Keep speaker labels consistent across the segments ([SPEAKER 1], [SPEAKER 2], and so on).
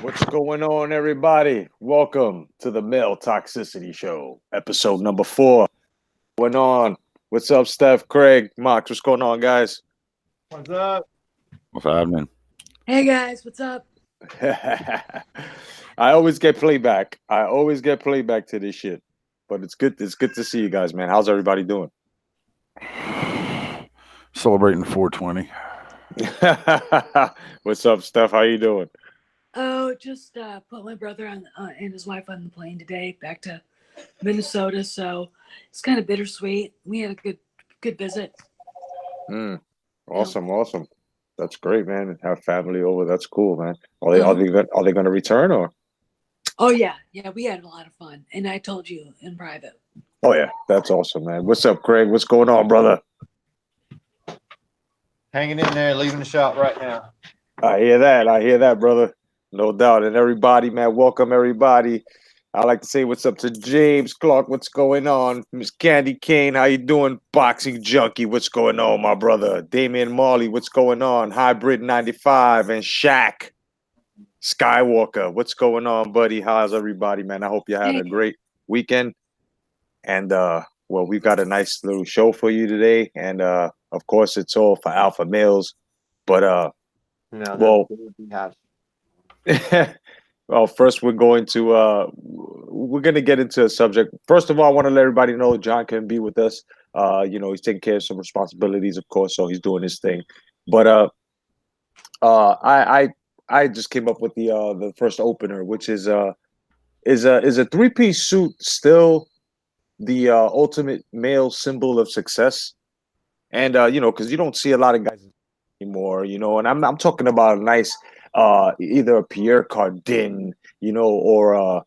[SPEAKER 1] What's going on, everybody? Welcome to the Male Toxicity Show, episode number 4. What's going on? What's up, Steph, Craig, Mox? What's going on, guys?
[SPEAKER 2] What's up?
[SPEAKER 3] What's happening?
[SPEAKER 4] Hey guys, what's up?
[SPEAKER 1] I always get playback. To this shit, but it's good. It's good to see you guys, man. How's everybody doing?
[SPEAKER 3] Celebrating 420.
[SPEAKER 1] What's up, Steph? How you doing?
[SPEAKER 4] Oh, just put my brother on and his wife on the plane today back to Minnesota. So it's kind of bittersweet. We had a good visit.
[SPEAKER 1] Awesome. That's great, man. Have family over. That's cool, man. Are they going to return or?
[SPEAKER 4] Oh yeah, we had a lot of fun, and I told you in private.
[SPEAKER 1] Oh yeah, that's awesome, man. What's up, Craig? What's going on, brother?
[SPEAKER 2] Hanging in there, leaving the shop right now.
[SPEAKER 1] I hear that, brother. No doubt. And everybody, man, welcome everybody. I like to say what's up to James Clark. What's going on? Miss Candy Kane, how you doing? Boxing Junkie, what's going on, my brother? Damian Marley, what's going on? Hybrid 95 and Shaq Skywalker, what's going on, buddy? How's everybody, man? I hope you had a great weekend. And we've got a nice little show for you today. And of course, it's all for alpha males. But well, first we're going to get into a subject. First of all, I want to let everybody know John can be with us. He's taking care of some responsibilities, of course, so he's doing his thing. But I just came up with the first opener, which is a 3-piece suit still the ultimate male symbol of success? And because you don't see a lot of guys anymore, and I'm talking about a nice either a Pierre Cardin, or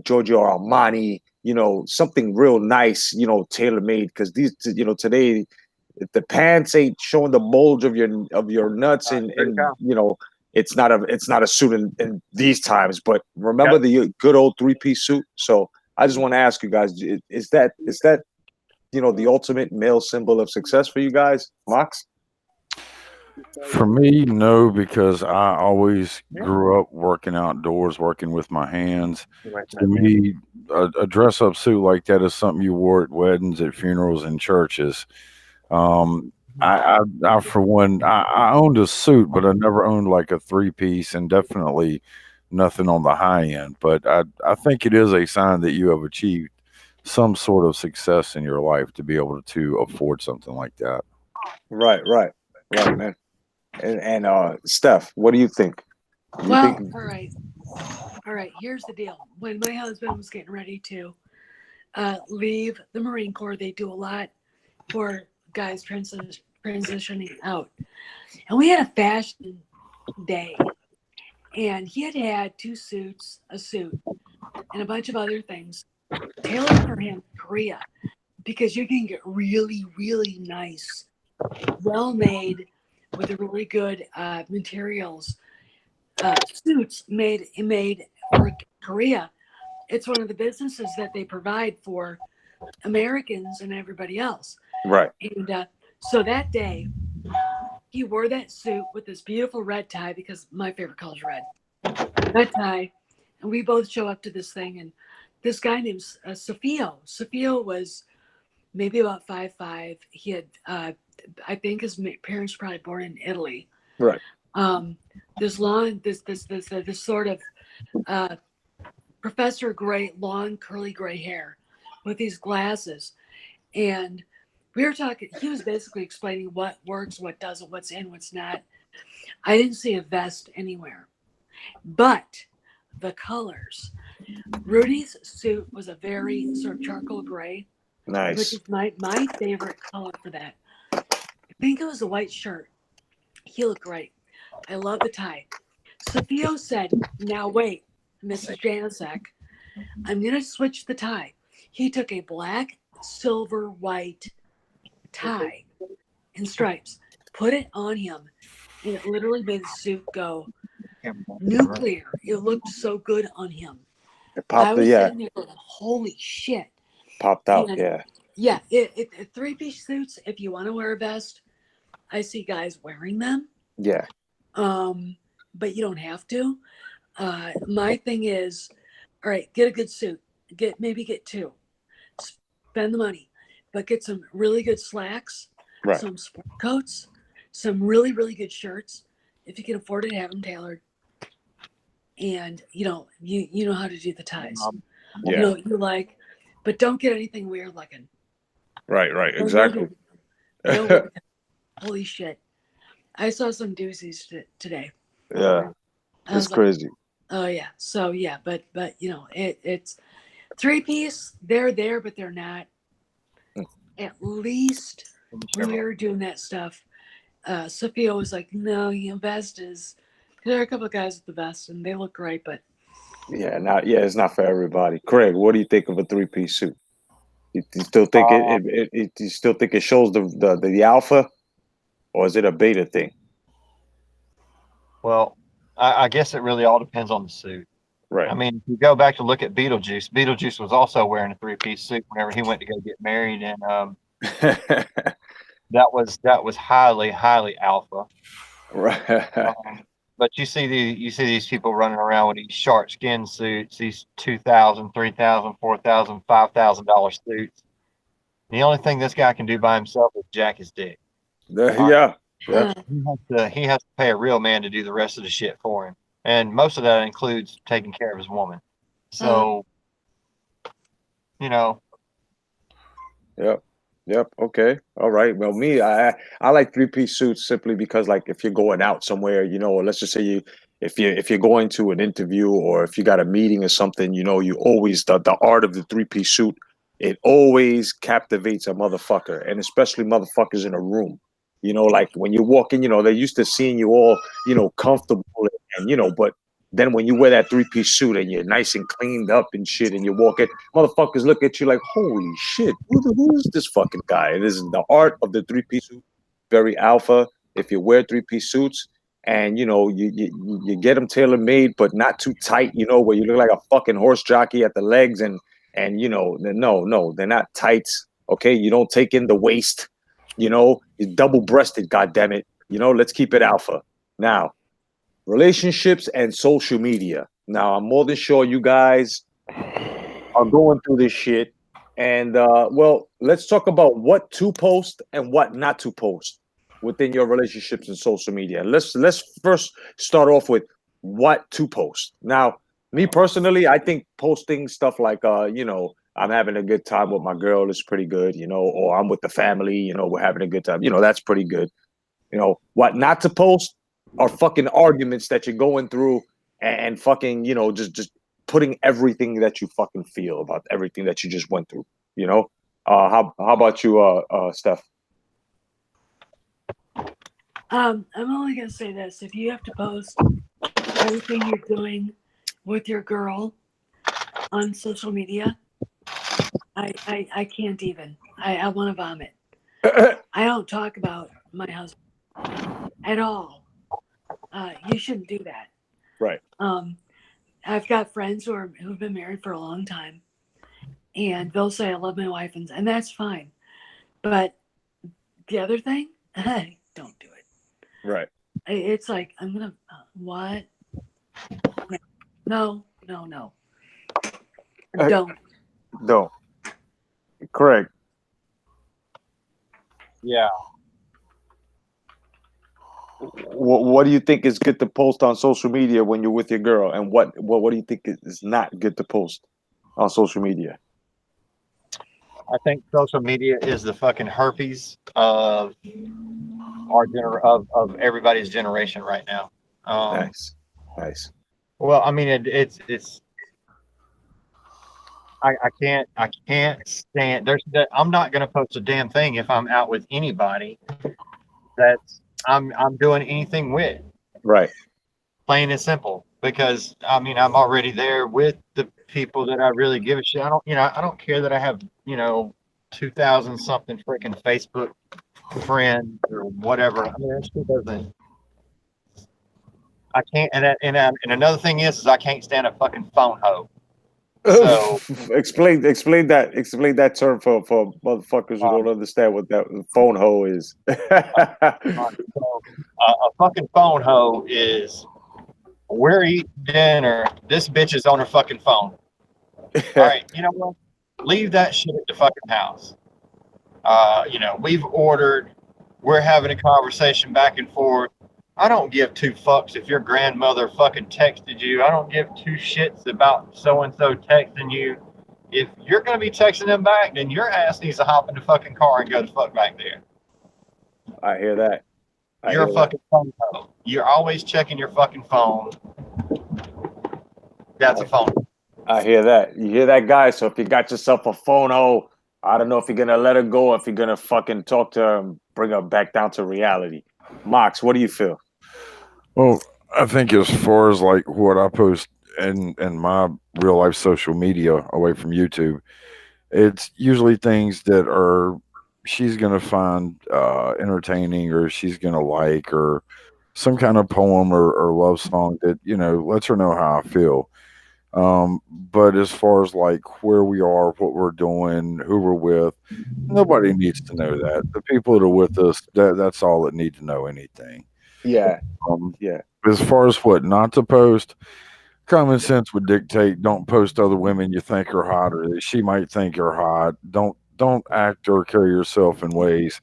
[SPEAKER 1] Giorgio Armani, something real nice, tailor made. Because these, today, if the pants ain't showing the bulge of your nuts, and it's not a suit in these times. But remember the good old 3-piece suit. So I just want to ask you guys: is that the ultimate male symbol of success for you guys, Mox?
[SPEAKER 3] For me, no, because I always grew up working outdoors, working with my hands. To me, a dress-up suit like that is something you wore at weddings, at funerals, and churches. I for one, I owned a suit, but I never owned like a 3-piece, and definitely nothing on the high end. But I think it is a sign that you have achieved some sort of success in your life to be able to afford something like that.
[SPEAKER 1] Right, man. And Steph, what do you think?
[SPEAKER 4] All right. Here's the deal. When my husband was getting ready to leave the Marine Corps, they do a lot for guys transitioning out, and we had a fashion day, and he had 2 suits, a suit, and a bunch of other things tailored for him in Korea, because you can get really, really nice, well-made, with really good materials, suits made for Korea. It's one of the businesses that they provide for Americans and everybody else.
[SPEAKER 1] Right.
[SPEAKER 4] And so that day, he wore that suit with this beautiful red tie, because my favorite color is red. Red tie, and we both show up to this thing, and this guy named Sofio was maybe about 5'5". He had, I think his parents were probably born in Italy.
[SPEAKER 1] Right.
[SPEAKER 4] This sort of Professor Gray, long curly gray hair, with these glasses, and we were talking. He was basically explaining what works, what doesn't, what's in, what's not. I didn't see a vest anywhere, but the colors. Rudy's suit was a very sort of charcoal gray.
[SPEAKER 1] Nice.
[SPEAKER 4] Which is my favorite color for that. I think it was a white shirt. He looked great. I love the tie. Sophia said, "Now wait, Mrs. Janicek, I'm going to switch the tie." He took a black, silver, white tie in stripes, put it on him, and it literally made the suit go nuclear. It looked so good on him.
[SPEAKER 1] It popped.
[SPEAKER 4] I was sitting there going, holy shit.
[SPEAKER 1] Popped out,
[SPEAKER 4] and, Yeah, 3-piece suits, if you want to wear a vest, I see guys wearing them.
[SPEAKER 1] Yeah.
[SPEAKER 4] But you don't have to. My thing is, all right, get a good suit. Maybe get two. Spend the money, but get some really good slacks,
[SPEAKER 1] Right.
[SPEAKER 4] some sport coats, some really, really good shirts. If you can afford it, have them tailored. And you know how to do the ties.
[SPEAKER 1] Yeah.
[SPEAKER 4] You know what you like, but don't get anything weird looking.
[SPEAKER 1] Right. Exactly.
[SPEAKER 4] Holy shit. I saw some doozies today.
[SPEAKER 1] Yeah.
[SPEAKER 4] I
[SPEAKER 1] It's
[SPEAKER 4] was like,
[SPEAKER 1] crazy.
[SPEAKER 4] oh yeah. So yeah, but you know, it's 3-piece. They're there, but they're not. At least when we were doing that stuff, Sophia was like, no, vest is. There are a couple of guys with the vest, and they look great, but
[SPEAKER 1] Yeah. It's not for everybody. Craig, what do you think of a 3-piece suit? You still think you still think it shows the alpha, or is it a beta thing?
[SPEAKER 2] Well, I guess it really all depends on the suit.
[SPEAKER 1] Right.
[SPEAKER 2] I mean, if you go back to look at Beetlejuice was also wearing a 3-piece suit whenever he went to go get married, and that was highly alpha.
[SPEAKER 1] Right.
[SPEAKER 2] But you see these people running around with these shark skin suits, these $2,000, $3,000, $4,000, $5,000 suits. The only thing this guy can do by himself is jack his dick.
[SPEAKER 1] Yeah.
[SPEAKER 2] He has to pay a real man to do the rest of the shit for him, and most of that includes taking care of his woman. So, you know.
[SPEAKER 1] Yep. Okay. All right. Well, me, I like 3-piece suits simply because, like, if you're going out somewhere, or let's just say if you're going to an interview or if you got a meeting or something, you always the art of the 3-piece suit. It always captivates a motherfucker, and especially motherfuckers in a room. Like when you walk in, they're used to seeing you all, comfortable and but then when you wear that 3-piece suit and you're nice and cleaned up and shit and you walk in, motherfuckers look at you like, holy shit, who is this fucking guy? This is the art of the 3-piece suit. Very alpha. If you wear 3-piece suits and, you get them tailor-made, but not too tight, where you look like a fucking horse jockey at the legs and no, they're not tights. Okay. You don't take in the waist, you're double-breasted, goddammit. Let's keep it alpha. Now, relationships and social media. Now, I'm more than sure you guys are going through this shit. And, well, let's talk about what to post and what not to post within your relationships and social media. Let's first start off with what to post. Now, me personally, I think posting stuff like, I'm having a good time with my girl is pretty good, or I'm with the family, we're having a good time. That's pretty good. What not to post are fucking arguments that you're going through and fucking, just putting everything that you fucking feel about everything that you just went through, how about you, Steph?
[SPEAKER 4] I'm only gonna say this: if you have to post everything you're doing with your girl on social media, I can't even. I want to vomit. I don't talk about my husband at all. You shouldn't do that.
[SPEAKER 1] Right.
[SPEAKER 4] I've got friends who've been married for a long time, and they'll say, "I love my wife," and that's fine. But the other thing, don't do it.
[SPEAKER 1] Right.
[SPEAKER 4] It's like I'm gonna what? No. Don't.
[SPEAKER 1] Correct.
[SPEAKER 2] Yeah.
[SPEAKER 1] What do you think is good to post on social media when you're with your girl, and what do you think is not good to post on social media?
[SPEAKER 2] I think social media is the fucking herpes of of everybody's generation right now.
[SPEAKER 1] Nice.
[SPEAKER 2] Well, I mean, it's I can't stand. I'm not gonna post a damn thing if I'm out with anybody that's I'm doing anything with.
[SPEAKER 1] Right.
[SPEAKER 2] Plain and simple. Because I mean, I'm already there with the people that I really give a shit. I don't care that I have 2,000 something freaking Facebook friends or whatever. I mean, that shit doesn't. I can't. And another thing is I can't stand a fucking phone hoe. So
[SPEAKER 1] explain that term for motherfuckers who don't understand what that phone hoe is.
[SPEAKER 2] A fucking phone hoe is We're eating dinner. This bitch is on her fucking phone. All right, you know what? Leave that shit at the fucking house. We've ordered. We're having a conversation back and forth. I don't give two fucks if your grandmother fucking texted you. I don't give two shits about so and so texting you. If you're gonna be texting them back, then your ass needs to hop in the fucking car and go the fuck back there.
[SPEAKER 1] I hear that.
[SPEAKER 2] You're a fucking phone. You're always checking your fucking phone. That's a phone.
[SPEAKER 1] I hear that. You hear that, guy? So if you got yourself a phone, I don't know if you're gonna let her go or if you're gonna fucking talk to her and bring her back down to reality. Mox, what do you feel?
[SPEAKER 3] Well, I think as far as like what I post in my real life social media away from YouTube, it's usually things that are she's gonna find entertaining or she's gonna like or some kind of poem or love song that lets her know how I feel. But as far as like where we are, what we're doing, who we're with, nobody needs to know that. The people that are with us, that's all that need to know anything.
[SPEAKER 1] Yeah,
[SPEAKER 3] Um,
[SPEAKER 1] yeah,
[SPEAKER 3] as far as what not to post, common sense would dictate don't post other women you think are hot or that she might think are hot. Don't act or carry yourself in ways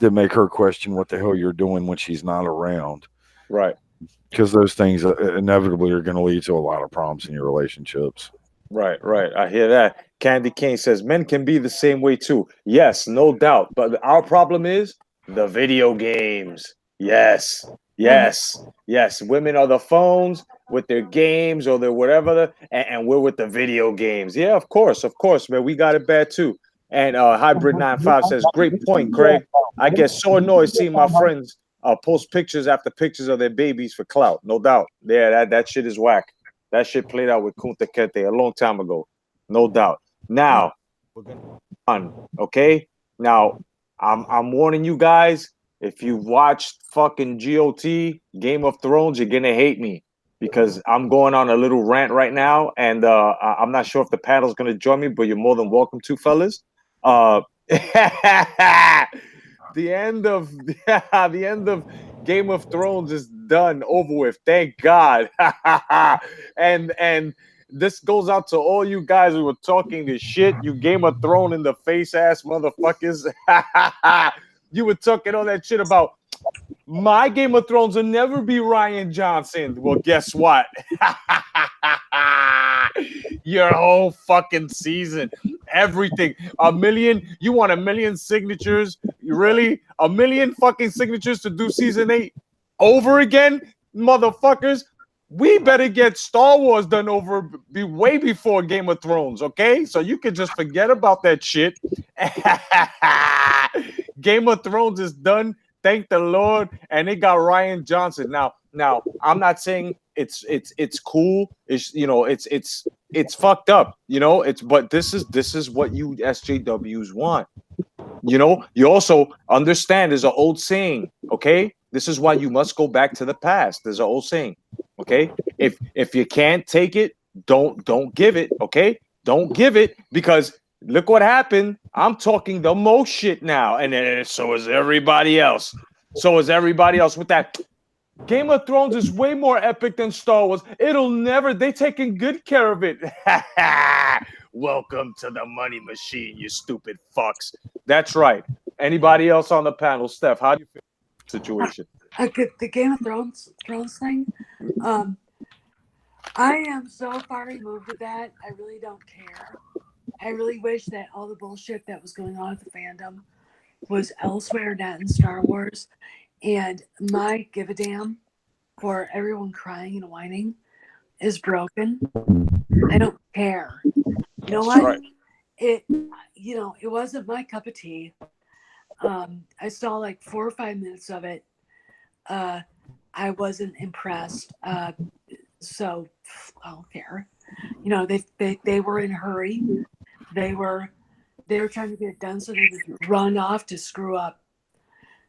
[SPEAKER 3] that make her question what the hell you're doing when she's not around.
[SPEAKER 1] right.
[SPEAKER 3] Because those things inevitably are going to lead to a lot of problems in your relationships.
[SPEAKER 1] Right, right. I hear that. Candy Cane says men can be the same way too. Yes, no doubt. But our problem is the video games. Yes, yes, yes. Women are the phones with their games or their whatever, and we're with the video games. Yeah, of course, man. We got it bad too. And Hybrid 95 says, great point, Craig. I get so annoyed seeing my friends post pictures after pictures of their babies for clout. No doubt. Yeah, that shit is whack. That shit played out with Kunta Kinte a long time ago. No doubt. Now, we're gonna move on, okay? Now, I'm warning you guys, if you watched fucking GOT, Game of Thrones, you're gonna hate me because I'm going on a little rant right now, and I'm not sure if the panel's gonna join me, but you're more than welcome to, fellas. The end of the end of Game of Thrones is done, over with. Thank God. and this goes out to all you guys who were talking this shit. You Game of Thrones in the face ass motherfuckers. You were talking all that shit about my Game of Thrones will never be Ryan Johnson. Well, guess what? Your whole fucking season, everything, a million. You want a million signatures? Really? A million fucking signatures to do season 8 over again, motherfuckers? We better get Star Wars done over be way before Game of Thrones, okay? So you can just forget about that shit. Game of Thrones is done. Thank the Lord, and it got Ryan Johnson. Now, I'm not saying it's cool. It's fucked up, but this is what you SJWs want. You also understand there's an old saying, okay? This is why you must go back to the past. There's an old saying, okay? If you can't take it, don't give it, okay? Don't give it, because look what happened. I'm talking the most shit now, and then so is everybody else. So is everybody else with that. Game of Thrones is way more epic than Star Wars. They taking good care of it. Welcome to the money machine, you stupid fucks. That's right. Anybody else on the panel? Steph, how do you feel about the situation?
[SPEAKER 4] The Game of Thrones thing. I am so far removed with that. I really don't care. I really wish that all the bullshit that was going on with the fandom was elsewhere, not in Star Wars. And my give a damn for everyone crying and whining is broken. I don't care. You know what?
[SPEAKER 1] Right.
[SPEAKER 4] It wasn't my cup of tea. I saw like 4 or 5 minutes of it. I wasn't impressed. So I don't care. They were in a hurry. They were trying to get it done so they could run off to screw up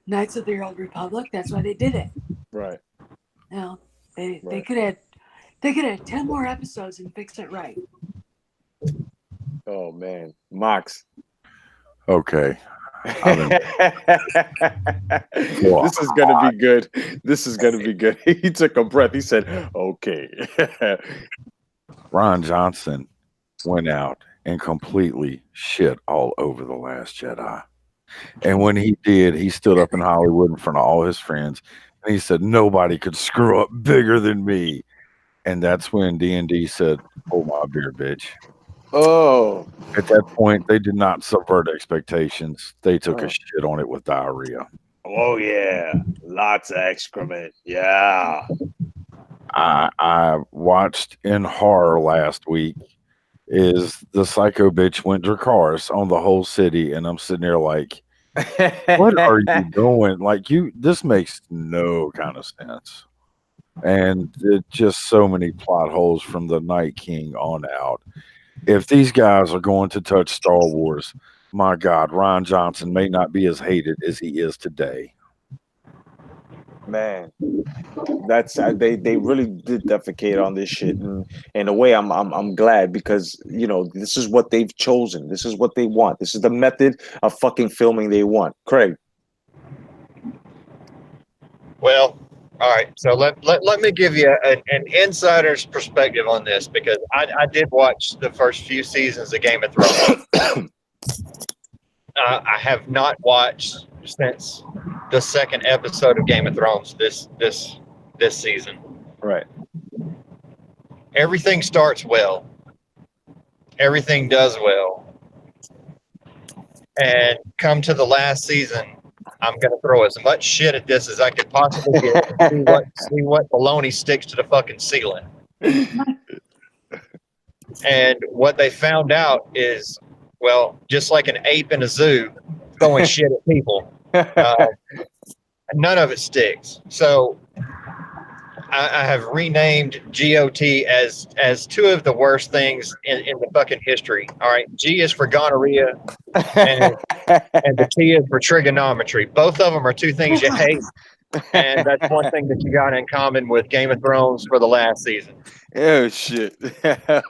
[SPEAKER 4] Knights of the Old Republic. That's why they did it.
[SPEAKER 1] Right.
[SPEAKER 4] They could have 10 more episodes and fix it right.
[SPEAKER 1] Oh man, Mox.
[SPEAKER 3] Okay. I've
[SPEAKER 1] This is gonna be good. This is gonna be good. He took a breath. He said, "Okay."
[SPEAKER 3] Ron Johnson went out and completely shit all over The Last Jedi. And when he did, he stood up in Hollywood in front of all his friends and he said, "Nobody could screw up bigger than me." And that's when D&D said, "Hold my beer, bitch."
[SPEAKER 1] Oh,
[SPEAKER 3] At that point, they did not subvert expectations. They took a
[SPEAKER 1] Oh.
[SPEAKER 3] shit on it with diarrhea.
[SPEAKER 1] oh yeah, lots of excrement. Yeah.
[SPEAKER 3] I watched in horror last week is the psycho bitch went Dracarys on the whole city, and I'm sitting there like, what are you doing? Like this makes no kind of sense. And it just so many plot holes from the Night King on out. If these guys are going to touch Star Wars, my God, Ron Johnson may not be as hated as he is today.
[SPEAKER 1] Man, that's they really did defecate on this shit, and in a way, I'm glad because this is what they've chosen. This is what they want. This is the method of fucking filming they want. Craig.
[SPEAKER 2] Well, all right. So let me give you an insider's perspective on this because I did watch the first few seasons of Game of Thrones. I have not watched since the second episode of Game of Thrones this season.
[SPEAKER 1] Right.
[SPEAKER 2] Everything starts well. Everything does well. And come to the last season, I'm going to throw as much shit at this as I could possibly get and see what baloney sticks to the fucking ceiling. And what they found out is, well, just like an ape in a zoo throwing shit at people, none of it sticks. So I have renamed GOT as two of the worst things in the fucking history. All right, G is for gonorrhea, and the T is for trigonometry. Both of them are two things you hate, and that's one thing that you got in common with Game of Thrones for the last season.
[SPEAKER 1] Oh shit.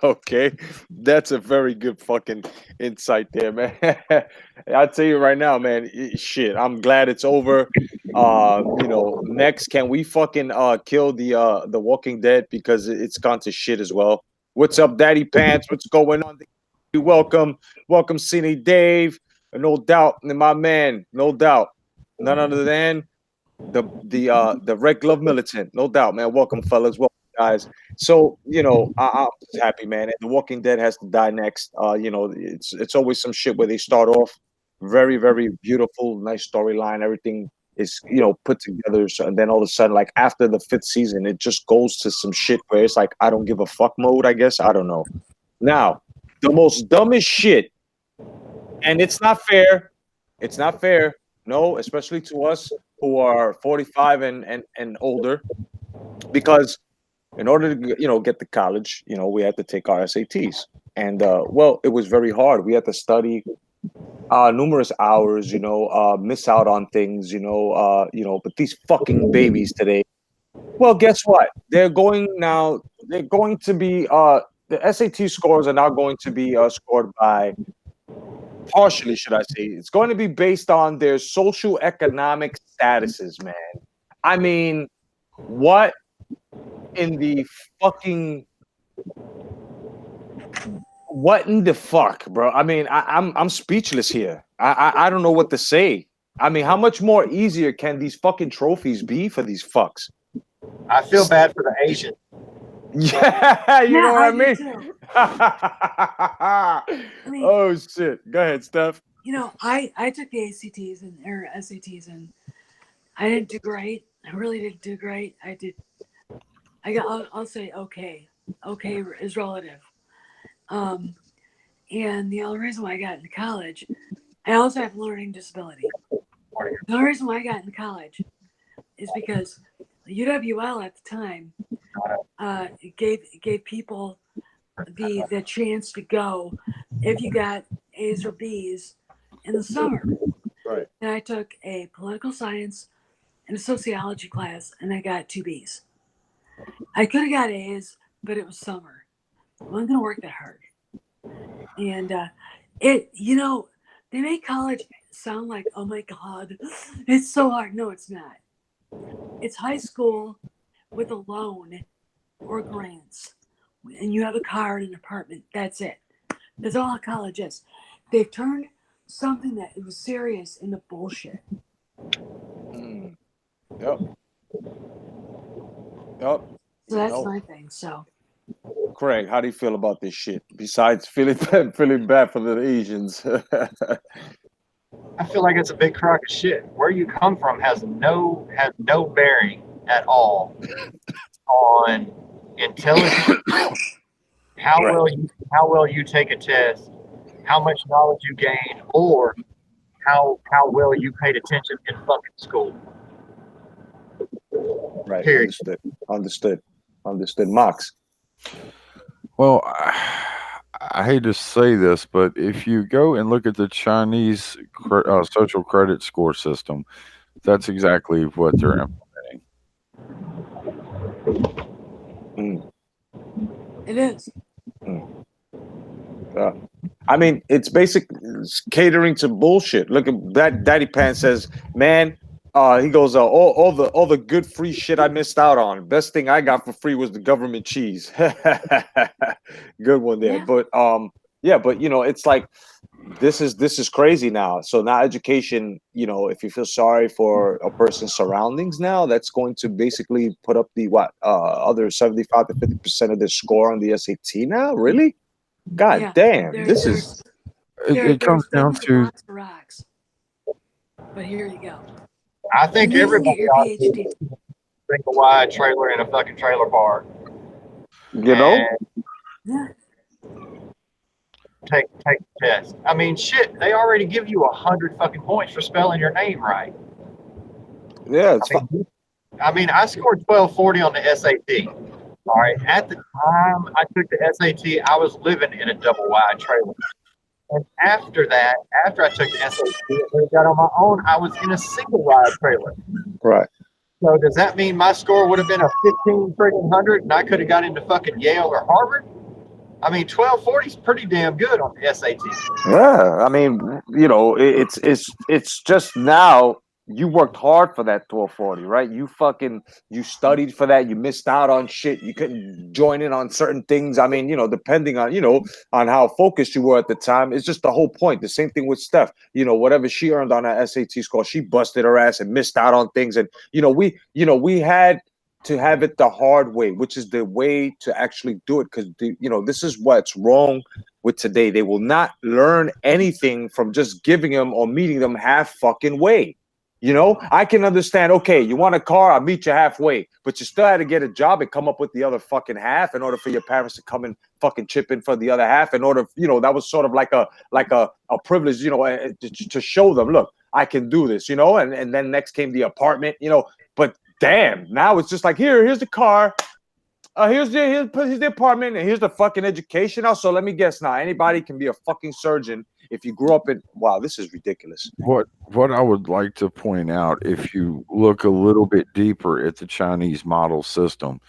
[SPEAKER 1] Okay. That's a very good fucking insight there, man. I'll tell you right now, man. Shit. I'm glad it's over. Next, can we fucking kill the Walking Dead because it's gone to shit as well. What's up, Daddy Pants? What's going on? Welcome, Cine Dave. No doubt, my man, no doubt. None other than the Red Glove Militant, no doubt, man. Welcome, fellas. Welcome, guys. So I'm just happy, man. And The Walking Dead has to die next. It's always some shit where they start off very, very beautiful, nice storyline. Everything is put together, so, and then all of a sudden, like after the 5th season, it just goes to some shit where it's like I don't give a fuck mode. I guess I don't know. Now, the most dumbest shit, and it's not fair. It's not fair. No, especially to us who are 45 and older, because in order to get to college, we had to take our SATs, and well, it was very hard. We had to study numerous hours, miss out on things, but these fucking babies today, well, guess what? They're going to be the SAT scores are now going to be scored by, partially, should I say, it's going to be based on their socioeconomic statuses, man. I mean, what in the fucking fuck, bro? I mean, I'm speechless here. I don't know what to say. I mean, how much more easier can these fucking trophies be for these fucks?
[SPEAKER 2] I feel bad for the Asian.
[SPEAKER 1] Yeah, you know what
[SPEAKER 4] I mean?
[SPEAKER 1] Oh shit! Go ahead, Steph.
[SPEAKER 4] I took the ACTs and SATs, and I didn't do great. I really didn't do great. I'll say okay. Okay is relative. And the only reason why I got into college, I also have a learning disability. The only reason why I got into college is because UWL at the time gave people the chance to go if you got A's or B's in the summer.
[SPEAKER 1] Right.
[SPEAKER 4] And I took a political science and a sociology class, and I got 2 B's. I could have got A's, but it was summer. I wasn't going to work that hard. And they make college sound like, oh my God, it's so hard. No, it's not. It's high school with a loan or grants, and you have a car and an apartment. That's it. That's all college is. They've turned something that was serious into bullshit.
[SPEAKER 1] Mm. Yep. Yep.
[SPEAKER 4] So that's
[SPEAKER 1] No.
[SPEAKER 4] my thing. So
[SPEAKER 1] Craig, how do you feel about this shit? Besides feeling bad for the Asians.
[SPEAKER 2] I feel like it's a big crock of shit. Where you come from has no bearing at all on intelligence, how well you take a test, how much knowledge you gain, or how well you paid attention in fucking school.
[SPEAKER 1] Right.
[SPEAKER 2] Period.
[SPEAKER 1] Understood. Mox.
[SPEAKER 3] Well, I hate to say this, but if you go and look at the Chinese social credit score system, that's exactly what they're implementing.
[SPEAKER 4] it is.
[SPEAKER 1] I mean, it's catering to bullshit. Look at that. Daddy Pan says, "Man, he goes, all the good free shit I missed out on. Best thing I got for free was the government cheese." Good one there.
[SPEAKER 4] Yeah.
[SPEAKER 1] But yeah, but it's like this is crazy now. So now education, if you feel sorry for a person's surroundings now, that's going to basically put up the other 75 to 50% of their score on the SAT now. Really? God
[SPEAKER 4] Yeah.
[SPEAKER 1] damn,
[SPEAKER 4] There-
[SPEAKER 1] this
[SPEAKER 4] there's-
[SPEAKER 1] is
[SPEAKER 3] It comes down
[SPEAKER 4] there's
[SPEAKER 3] to
[SPEAKER 4] lots of rocks. But here you go.
[SPEAKER 2] I think
[SPEAKER 4] You can get
[SPEAKER 2] everybody
[SPEAKER 4] your
[SPEAKER 2] ought to
[SPEAKER 4] PhD.
[SPEAKER 2] bring a wide trailer in a fucking trailer park.
[SPEAKER 1] you know.
[SPEAKER 2] And
[SPEAKER 4] Yeah.
[SPEAKER 2] take the test. I mean, shit, they already give you 100 fucking points for spelling your name right.
[SPEAKER 1] Yeah, it's
[SPEAKER 2] I mean, I scored 1240 on the SAT. All right. At the time I took the SAT, I was living in a double wide trailer. And after that, after I took the SAT and got on my own, I was in a single wide trailer.
[SPEAKER 1] right.
[SPEAKER 2] So does that mean my score would have been a 15 friggin' hundred and I could have got into fucking Yale or Harvard? I mean, 1240 is pretty damn good on the SAT.
[SPEAKER 1] Yeah, I mean, it's just now you worked hard for that 1240, right? You studied for that. You missed out on shit. You couldn't join in on certain things. I mean, depending on on how focused you were at the time, it's just the whole point. The same thing with Steph. Whatever she earned on her SAT score, she busted her ass and missed out on things. And we had to have it the hard way, which is the way to actually do it, because this is what's wrong with today. They will not learn anything from just giving them or meeting them half fucking way. I can understand, okay, you want a car, I'll meet you halfway, but you still had to get a job and come up with the other fucking half in order for your parents to come and fucking chip in for the other half, in order, that was sort of like a privilege, to show them, look, I can do this, and then next came the apartment, but damn, now it's just like, here's the car, here's the apartment, and here's the fucking education. Also, let me guess now, anybody can be a fucking surgeon if you grew up in. Wow, this is ridiculous.
[SPEAKER 3] what I would like to point out, if you look a little bit deeper at the Chinese model system,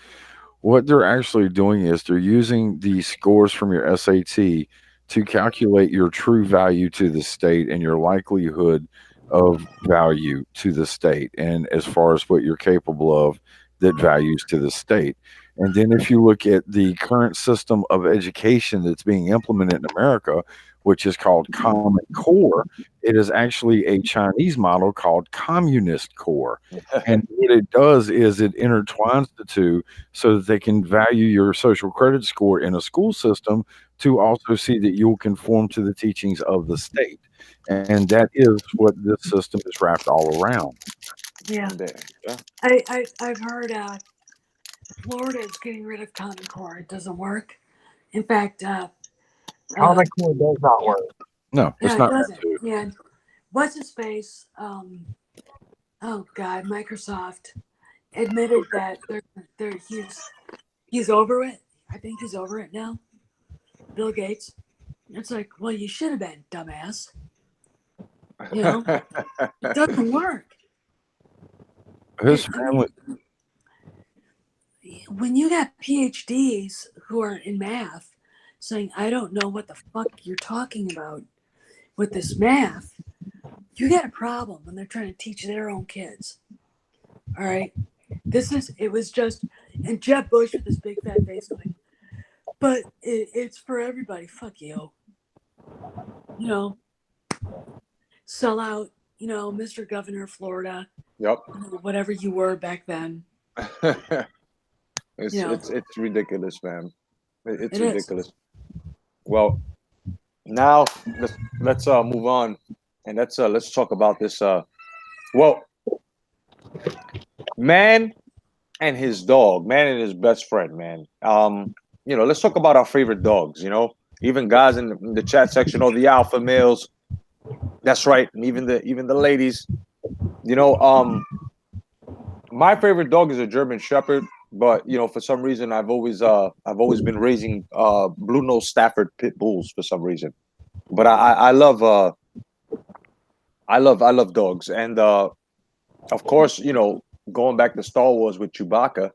[SPEAKER 3] what they're actually doing is they're using the scores from your SAT to calculate your true value to the state and your likelihood of value to the state, and as far as what you're capable of that values to the state. And then if you look at the current system of education that's being implemented in America, which is called Common Core, it is actually a Chinese model called Communist Core. And what it does is it intertwines the two so that they can value your social credit score in a school system to also see that you'll conform to the teachings of the state. And that is what this system is wrapped all around.
[SPEAKER 4] Yeah.
[SPEAKER 1] Yeah.
[SPEAKER 4] I've heard Florida is getting rid of Common Core. It doesn't work. In fact,
[SPEAKER 2] Common Core does not work.
[SPEAKER 3] No, it's
[SPEAKER 4] yeah,
[SPEAKER 3] not
[SPEAKER 4] it
[SPEAKER 3] meant
[SPEAKER 4] doesn't.
[SPEAKER 3] to.
[SPEAKER 4] Yeah. What's his face? Oh God, Microsoft admitted that he's over it. I think he's over it now. Bill Gates. It's like, well, you should have been, dumbass. It doesn't work.
[SPEAKER 3] His
[SPEAKER 4] I
[SPEAKER 3] family,
[SPEAKER 4] mean, when you got PhDs who are in math saying, I don't know what the fuck you're talking about with this math, You got a problem when they're trying to teach their own kids. All right. It was just, and Jeb Bush with his big fat face going, but it's for everybody. Fuck you. You know, sell out, Mr. Governor of Florida,
[SPEAKER 1] Yep.
[SPEAKER 4] whatever you were back then.
[SPEAKER 1] It's ridiculous, man. It's
[SPEAKER 4] It is.
[SPEAKER 1] ridiculous. Well, now let's move on, and let's talk about this. Well, man and his dog, man and his best friend, man. Let's talk about our favorite dogs. Even guys in the chat section, or the alpha males. That's right, and even the ladies. My favorite dog is a German Shepherd, but for some reason I've always been raising blue nose Stafford pit bulls for some reason. But I love dogs, and of course, going back to Star Wars with Chewbacca,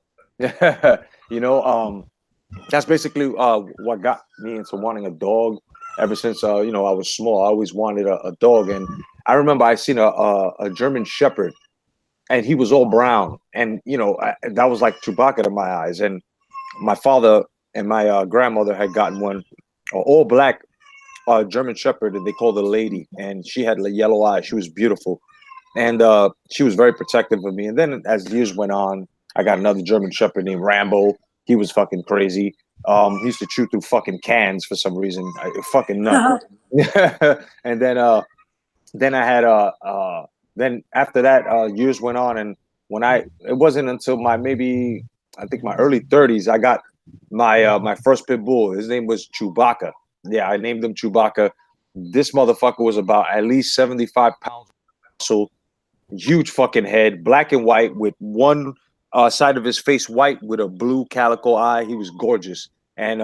[SPEAKER 1] that's basically what got me into wanting a dog. Ever since I was small, I always wanted a dog, and I remember I seen a German Shepherd, and he was all brown, and that was like Chewbacca to my eyes. And my father and my grandmother had gotten one, all black German Shepherd, and they called her Lady, and she had yellow eyes. She was beautiful, and she was very protective of me. And then as years went on, I got another German Shepherd named Rambo. He was fucking crazy. He used to chew through fucking cans for some reason. Fucking nut. And then I had then after that, years went on, and it wasn't until I think my early 30s, I got my first pit bull. His name was Chewbacca. Yeah, I named him Chewbacca. This motherfucker was about at least 75 pounds. So huge fucking head, black and white, with one side of his face white with a blue calico eye. He was gorgeous. And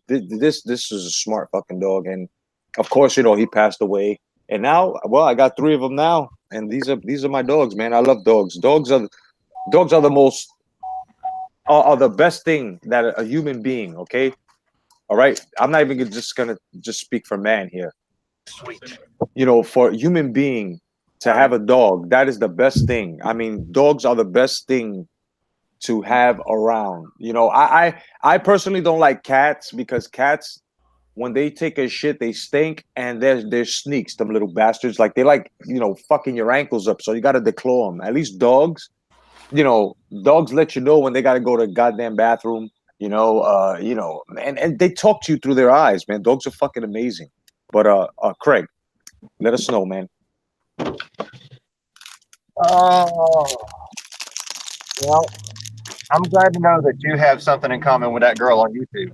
[SPEAKER 1] this is a smart fucking dog. And of course, he passed away. And now, well, I got 3 of them now, and these are my dogs, man. I love dogs. Dogs are the most are the best thing that a human being. Okay, all right. I'm not even just gonna speak for man here.
[SPEAKER 2] Sweet.
[SPEAKER 1] For a human being to have a dog, that is the best thing. I mean, dogs are the best thing to have around. I personally don't like cats, because cats, when they take a shit, they stink, and they're sneaks, them little bastards. Like, they like, fucking your ankles up, so you got to declaw them. At least dogs, dogs let you know when they got to go to the goddamn bathroom, and they talk to you through their eyes, man. Dogs are fucking amazing. But Craig, let us know, man.
[SPEAKER 2] Oh, well, I'm glad to know that you have something in common with that girl on YouTube.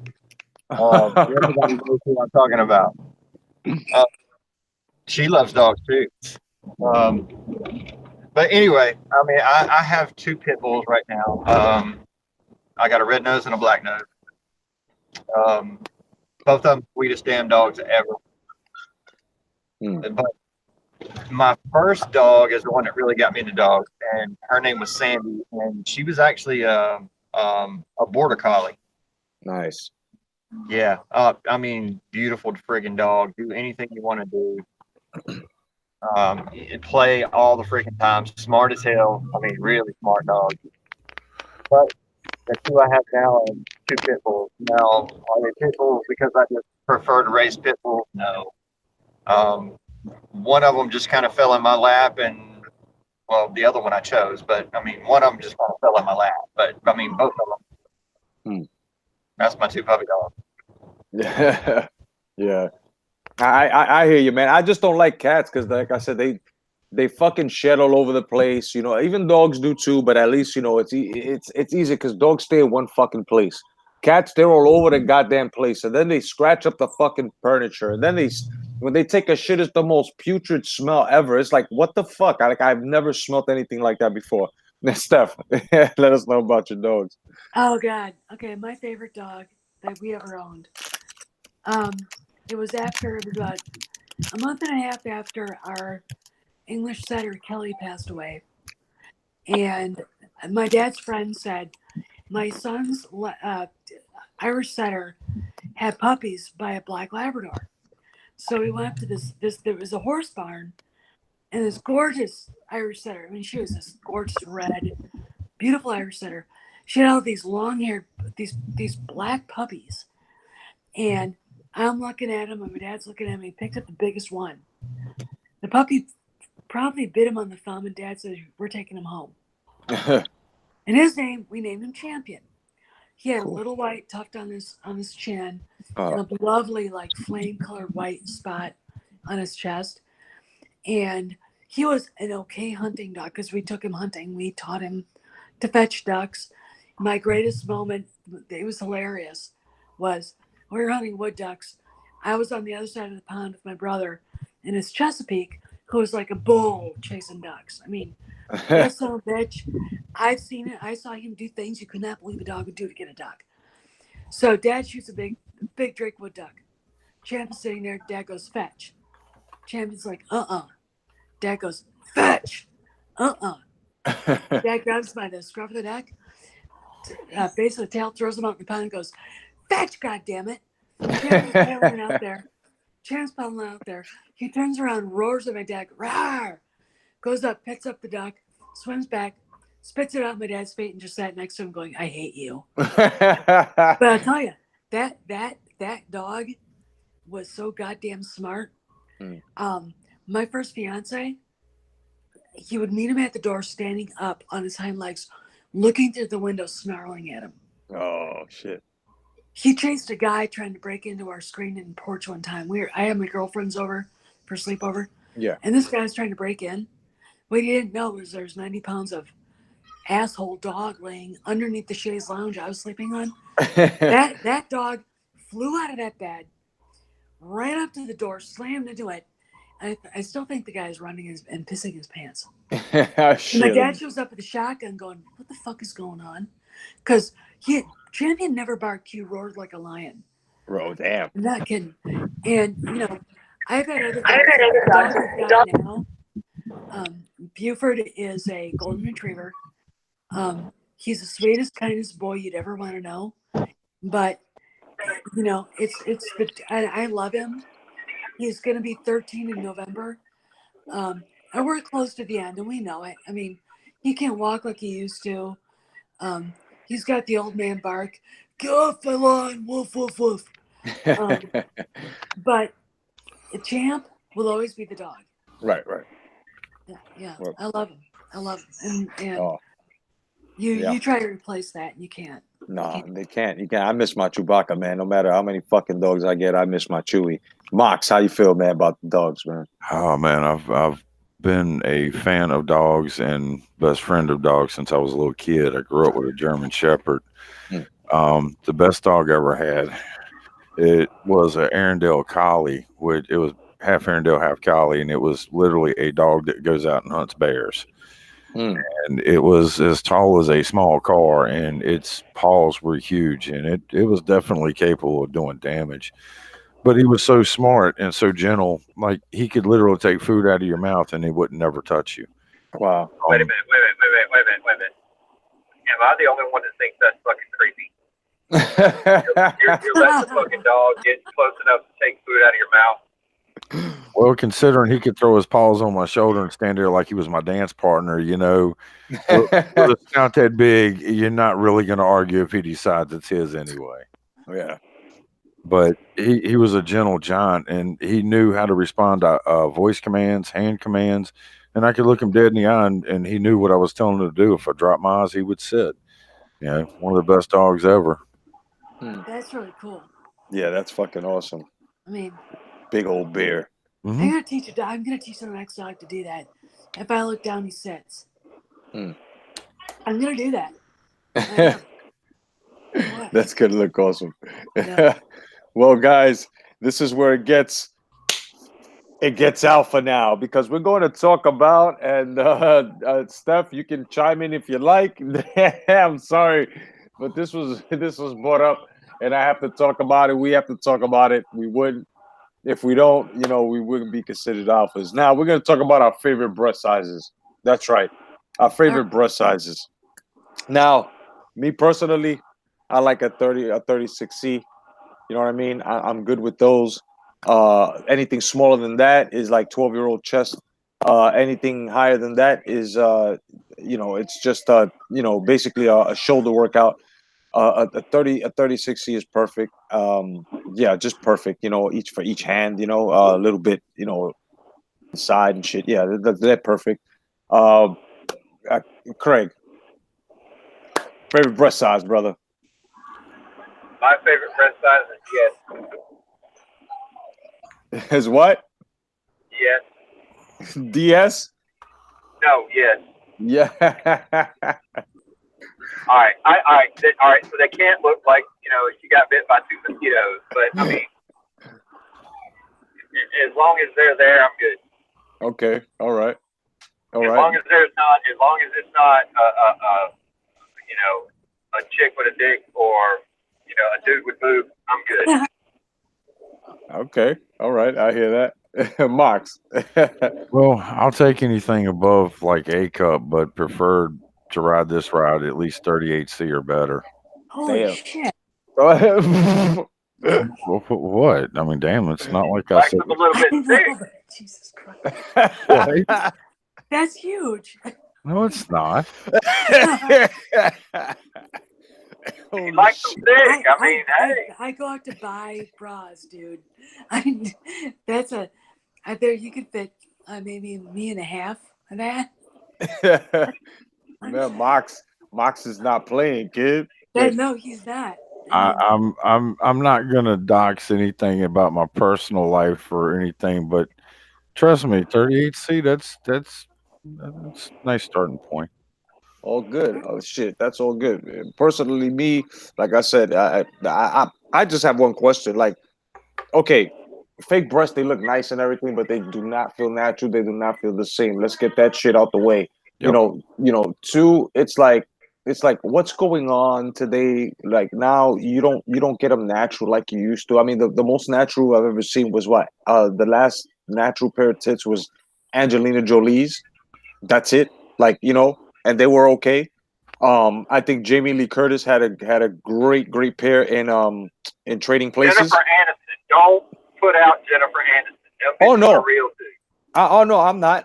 [SPEAKER 2] Everybody knows who I'm talking about. She loves dogs too. But anyway, I mean, I have 2 pit bulls right now. I got a red nose and a black nose. Both of them sweetest damn dogs ever. But my first dog is the one that really got me into dogs, and her name was Sandy, and she was actually a border collie.
[SPEAKER 1] Nice.
[SPEAKER 2] Yeah, I mean, beautiful friggin' dog. Do anything you want to do. Play all the freaking time. Smart as hell. I mean, really smart dog. But the 2 I have now are 2 pit bulls. Now, are they pit bulls because I just prefer to raise pit bulls? No. One of them just kind of fell in my lap, and well, the other one I chose. But I mean, one of them just kind of fell in my lap. But I mean, both of them. That's my 2 puppy dogs.
[SPEAKER 1] Yeah, yeah. I hear you, man. I just don't like cats because, like I said, they fucking shed all over the place. Even dogs do too, but at least it's easy because dogs stay in one fucking place. Cats, they're all over the goddamn place, and then they scratch up the fucking furniture. And then when they take a shit, it's the most putrid smell ever. It's like, what the fuck? I've never smelled anything like that before. Steph, let us know about your dogs.
[SPEAKER 4] Oh God. Okay, my favorite dog that we ever owned. It was about a month and a half after our English setter Kelly passed away, and my dad's friend said my son's Irish setter had puppies by a black Labrador. So we went up to this there was a horse barn, and this gorgeous Irish setter. I mean, she was this gorgeous red, beautiful Irish setter. She had all these long-haired, these black puppies, and I'm looking at him, and my dad's looking at me. He picked up the biggest one. The puppy probably bit him on the thumb, and Dad said, "We're taking him home." And his name, we named him Champion. He had
[SPEAKER 1] Cool.
[SPEAKER 4] a little white tuft on his chin,
[SPEAKER 1] Oh.
[SPEAKER 4] and a lovely like flame-colored white spot on his chest. And he was an okay hunting dog because we took him hunting. We taught him to fetch ducks. My greatest moment, it was hilarious, was we were hunting wood ducks. I was on the other side of the pond with my brother, and it's Chesapeake, who was like a bull chasing ducks. I mean, that son of a bitch, I've seen it. I saw him do things you could not believe a dog would do to get a duck. So Dad shoots a big Drakewood duck. Champion's sitting there. Dad goes, fetch. Champion's like, Dad goes, fetch. Dad grabs by the scruff of the neck, base of the tail, throws him out in the pond, and goes, fetch, goddammit. Champion's paddling out there. Champion's paddling out there. He turns around, roars at my dad, rawr, goes up, picks up the duck, swims back, spits it out in my dad's feet, and just sat next to him going, I hate you. But I'll tell you, that dog was so goddamn smart. My first fiance, he would meet him at the door standing up on his hind legs, looking through the window, snarling at him.
[SPEAKER 1] Oh shit.
[SPEAKER 4] He chased a guy trying to break into our screened-in porch one time. I had my girlfriends over for sleepover.
[SPEAKER 1] Yeah.
[SPEAKER 4] And this guy was trying to break in. What he didn't know was there's 90 pounds of asshole dog laying underneath the chaise lounge I was sleeping on. That dog flew out of that bed, ran up to the door, slammed into it. I still think the guy is running and pissing his pants. And my dad shows up with a shotgun going, what the fuck is going on? Because Champion never barked, he roared like a lion.
[SPEAKER 1] Bro, damn.
[SPEAKER 4] I'm not kidding. And, I've had other dogs. I've got now. Buford is a golden retriever. He's the sweetest, kindest boy you'd ever want to know. But, I love him. He's going to be 13 in November. And we're close to the end, and we know it. I mean, he can't walk like he used to. He's got the old man bark. Get off my lawn, woof, woof, woof. But a Champ will always be the dog.
[SPEAKER 1] Right.
[SPEAKER 4] Yeah.
[SPEAKER 1] Well,
[SPEAKER 4] I love him. And
[SPEAKER 1] yeah.
[SPEAKER 4] you try to replace that, and you can't.
[SPEAKER 1] No, they can't. You can't. I miss my Chewbacca, man. No matter how many fucking dogs I get, I miss my Chewie. Mox, how you feel, man, about the dogs, man?
[SPEAKER 3] Oh man, I've been a fan of dogs and best friend of dogs since I was a little kid. I grew up with a German Shepherd. The best dog I ever had. It was an Arendelle Collie. It was half Arendelle, half Collie, and it was literally a dog that goes out and hunts bears. And it was as tall as a small car, and its paws were huge, and it was definitely capable of doing damage. But he was so smart and so gentle, like he could literally take food out of your mouth and he would never touch you.
[SPEAKER 1] Wow.
[SPEAKER 5] Wait a minute. Am I the only one that thinks that's fucking creepy? You're letting the fucking dog get close enough to take food out of your mouth?
[SPEAKER 3] Well, considering he could throw his paws on my shoulder and stand there like he was my dance partner, with a snout that big, you're not really going to argue if he decides it's his anyway.
[SPEAKER 1] Yeah.
[SPEAKER 3] But he was a gentle giant, and he knew how to respond to voice commands, hand commands, and I could look him dead in the eye, and he knew what I was telling him to do. If I dropped my eyes, he would sit. One of the best dogs ever.
[SPEAKER 4] That's really cool.
[SPEAKER 1] Yeah, that's fucking awesome.
[SPEAKER 4] I mean,
[SPEAKER 1] big old bear.
[SPEAKER 3] Mm-hmm.
[SPEAKER 4] I'm gonna teach the next dog to do that. If I look down, he sits. I'm gonna do that.
[SPEAKER 1] That's gonna look awesome.
[SPEAKER 4] Yeah.
[SPEAKER 1] Well, guys, this is where it gets alpha now, because we're going to talk about, and Steph, you can chime in if you like. I'm sorry, but this was brought up, and I have to talk about it. We have to talk about it. We wouldn't if we don't. We wouldn't be considered alphas. Now we're going to talk about our favorite breast sizes. That's right, our favorite breast sizes. Now, me personally, I like a 36C. You know what I mean? I'm good with those. Anything smaller than that is like 12-year-old chest. Anything higher than that is it's just basically a shoulder workout. A 30-60 is perfect. Yeah, just perfect. Each for each hand. A little bit. Side and shit. Yeah, they're perfect. Uh, uh, Craig, favorite breast size, brother.
[SPEAKER 5] My favorite breast size is yes.
[SPEAKER 1] Is what?
[SPEAKER 5] Yes.
[SPEAKER 1] DS?
[SPEAKER 5] No, yes.
[SPEAKER 1] Yeah.
[SPEAKER 5] All right. All right. So they can't look like, she got bit by 2 mosquitoes. But, I mean, as long as they're there, I'm good.
[SPEAKER 1] Okay. All right. All
[SPEAKER 5] As
[SPEAKER 1] right.
[SPEAKER 5] long as it's not a chick with a dick or, a dude with boobs, I'm good.
[SPEAKER 1] Okay. All right. I hear that. Mox.
[SPEAKER 3] Well, I'll take anything above like A cup, but prefer to ride this ride at least 38C or better.
[SPEAKER 4] Holy
[SPEAKER 1] Damn.
[SPEAKER 4] shit.
[SPEAKER 1] Go ahead.
[SPEAKER 3] What? I mean, damn, it's not like I
[SPEAKER 5] Like
[SPEAKER 3] said.
[SPEAKER 5] I'm a little
[SPEAKER 4] I
[SPEAKER 5] bit
[SPEAKER 4] know,
[SPEAKER 5] sick.
[SPEAKER 4] but Jesus Christ. That's huge.
[SPEAKER 3] No, it's not.
[SPEAKER 5] He likes them thick. I mean, hey.
[SPEAKER 4] I go out to buy bras, dude. That's there you could fit maybe me and a half of that.
[SPEAKER 1] Man, Mox is not playing, kid.
[SPEAKER 4] No, he's not. I mean,
[SPEAKER 3] I'm not gonna dox anything about my personal life or anything, but trust me, 38C, that's a nice starting point.
[SPEAKER 1] All good. Oh shit, that's all good. Personally, me, like I said, I just have one question. Like, okay, fake breasts, they look nice and everything, but they do not feel natural. They do not feel the same. Let's get that shit out the way.
[SPEAKER 3] Yep.
[SPEAKER 1] Two, it's like what's going on today? Like now you don't get them natural like you used to. I mean, the most natural I've ever seen was what? The last natural pair of tits was Angelina Jolie's. That's it. Like, and they were okay. I think Jamie Lee Curtis had a great pair in Trading Places.
[SPEAKER 5] Jennifer Aniston. Don't put out Jennifer Aniston.
[SPEAKER 1] Oh, no.
[SPEAKER 5] Real dude.
[SPEAKER 1] Oh no, I'm not.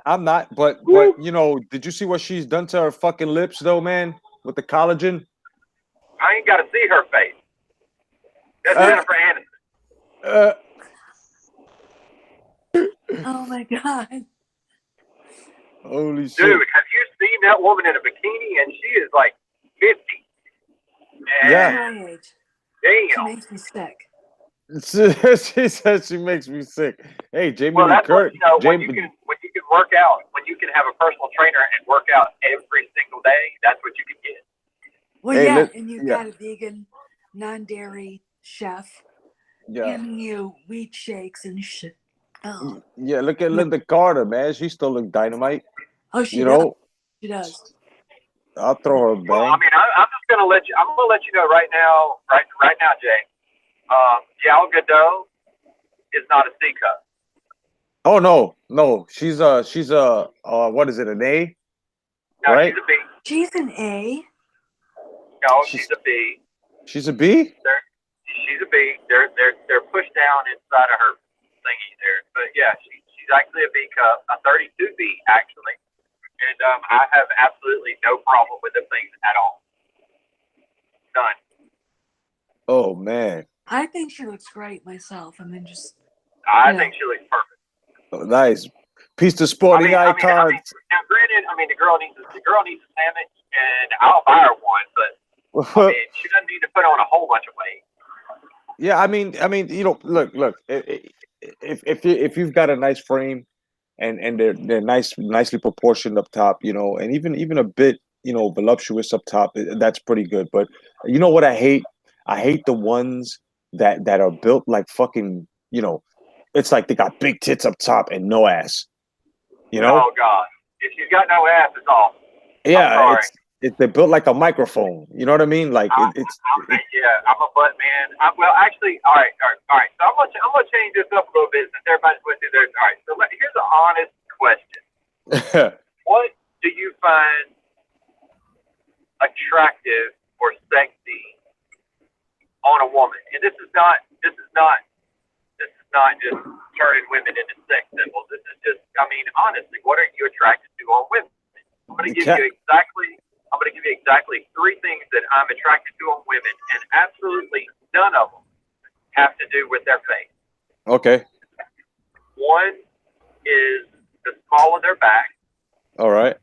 [SPEAKER 1] But did you see what she's done to her fucking lips though, man? With the collagen.
[SPEAKER 5] I ain't got to see her face. That's Jennifer Aniston.
[SPEAKER 4] oh my god.
[SPEAKER 1] Holy shit.
[SPEAKER 5] Dude, have you seen that woman in a bikini? And she is like 50. And
[SPEAKER 1] Yeah.
[SPEAKER 4] My age. She
[SPEAKER 5] damn.
[SPEAKER 4] makes me sick.
[SPEAKER 1] She says she makes me sick. Hey, Jamie
[SPEAKER 5] Well,
[SPEAKER 1] Lee
[SPEAKER 5] that's what,
[SPEAKER 1] Curtis.
[SPEAKER 5] when you can work out, when you can have a personal trainer and work out every single day, that's what you can get.
[SPEAKER 4] Well,
[SPEAKER 1] Hey,
[SPEAKER 4] yeah, and you've
[SPEAKER 1] yeah.
[SPEAKER 4] got a vegan, non-dairy chef
[SPEAKER 1] Yeah.
[SPEAKER 4] giving you wheat shakes and shit. Oh,
[SPEAKER 1] Yeah, look at Linda Carter, man. She still look dynamite.
[SPEAKER 4] oh, she
[SPEAKER 1] You
[SPEAKER 4] does.
[SPEAKER 1] know,
[SPEAKER 4] She does.
[SPEAKER 1] I'll throw her a
[SPEAKER 5] Well, I
[SPEAKER 1] bang.
[SPEAKER 5] mean, I'm just gonna let you. I'm gonna let you know right now, Jay. Gal Gadot is not a C cup.
[SPEAKER 1] Oh no. She's what is it, an A?
[SPEAKER 5] No,
[SPEAKER 1] Right?
[SPEAKER 5] she's a B.
[SPEAKER 4] She's an A.
[SPEAKER 5] No, she's a B.
[SPEAKER 1] She's a B?
[SPEAKER 5] She's a B. They're pushed down inside of her thingy there. But yeah, she's actually a B cup, a 32B actually. And I have absolutely no problem with the things at all. None.
[SPEAKER 1] Oh man.
[SPEAKER 4] I think she looks great myself. I mean, just
[SPEAKER 5] I think she looks perfect.
[SPEAKER 1] Oh, nice. Piece of sporting icons.
[SPEAKER 5] Now, granted, the girl needs a sandwich, and I'll buy her one. But she doesn't need to put on a whole bunch of weight.
[SPEAKER 1] Yeah, I mean, look. If you've got a nice frame, and they're nicely proportioned up top, and even a bit, voluptuous up top, that's pretty good. But you know what I hate? I hate the ones that are built like fucking, it's like they got big tits up top and no ass.
[SPEAKER 5] Oh God! If she's got no ass, it's off.
[SPEAKER 1] Yeah, they're built like a microphone. You know what I mean? Like
[SPEAKER 5] I'm a butt man. Well, actually, all right. So I'm gonna change this up a little bit since everybody's went through theirs. All right. So here's an honest question. What do you find attractive or sexy on a woman? And this is not not just turning women into sex symbols. This is just, I mean, honestly, what are you attracted to on women? I'm going to give you exactly 3 things that I'm attracted to on women, and absolutely none of them have to do with their face.
[SPEAKER 1] Okay.
[SPEAKER 5] One is the small of their back.
[SPEAKER 1] All right.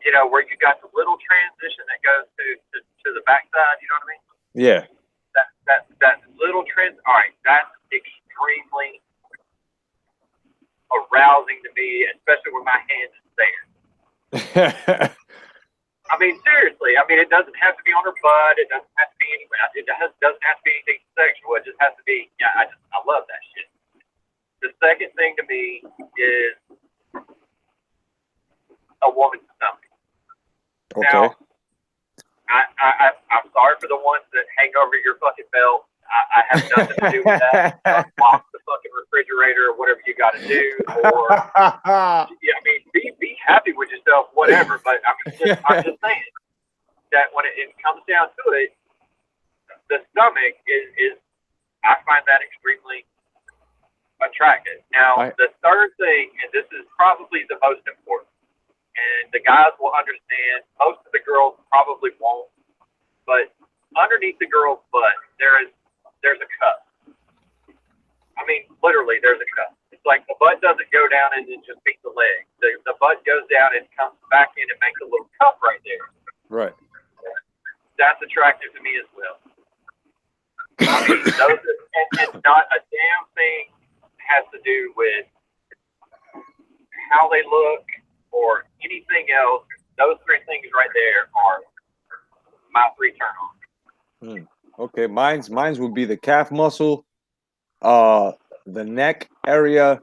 [SPEAKER 5] You know, where you got the little transition that goes to the backside. You know what I mean?
[SPEAKER 1] Yeah.
[SPEAKER 5] That little trend. All right, that's extremely arousing to me, especially when my hand is there. I mean, seriously. I mean, it doesn't have to be on her butt. It doesn't have to be anywhere. It doesn't have to be anything sexual. It just has to be. Yeah, I love that shit. The second thing to me is a woman's stomach.
[SPEAKER 1] Okay.
[SPEAKER 5] Now, I'm sorry for the ones that hang over your fucking belt. I have nothing to do with that. Lock the fucking refrigerator or whatever you got to do. Or, yeah, I mean, be happy with yourself, whatever. But I mean, I'm just saying that when it comes down to it, the stomach is I find that extremely attractive. Now, the third thing, and this is probably the most important, and the guys will understand. Most of the girls probably won't, but underneath the girl's butt, there's a cup. I mean, literally, there's a cup. It's like the butt doesn't go down and then just beat the leg. The butt goes down and comes back in and makes a little cup right there.
[SPEAKER 1] Right.
[SPEAKER 5] That's attractive to me as well. I mean, and not a damn thing has to do with how they look or anything else. Those 3 things right there are my 3 turn-ons.
[SPEAKER 1] Okay, mine's would be the calf muscle, the neck area,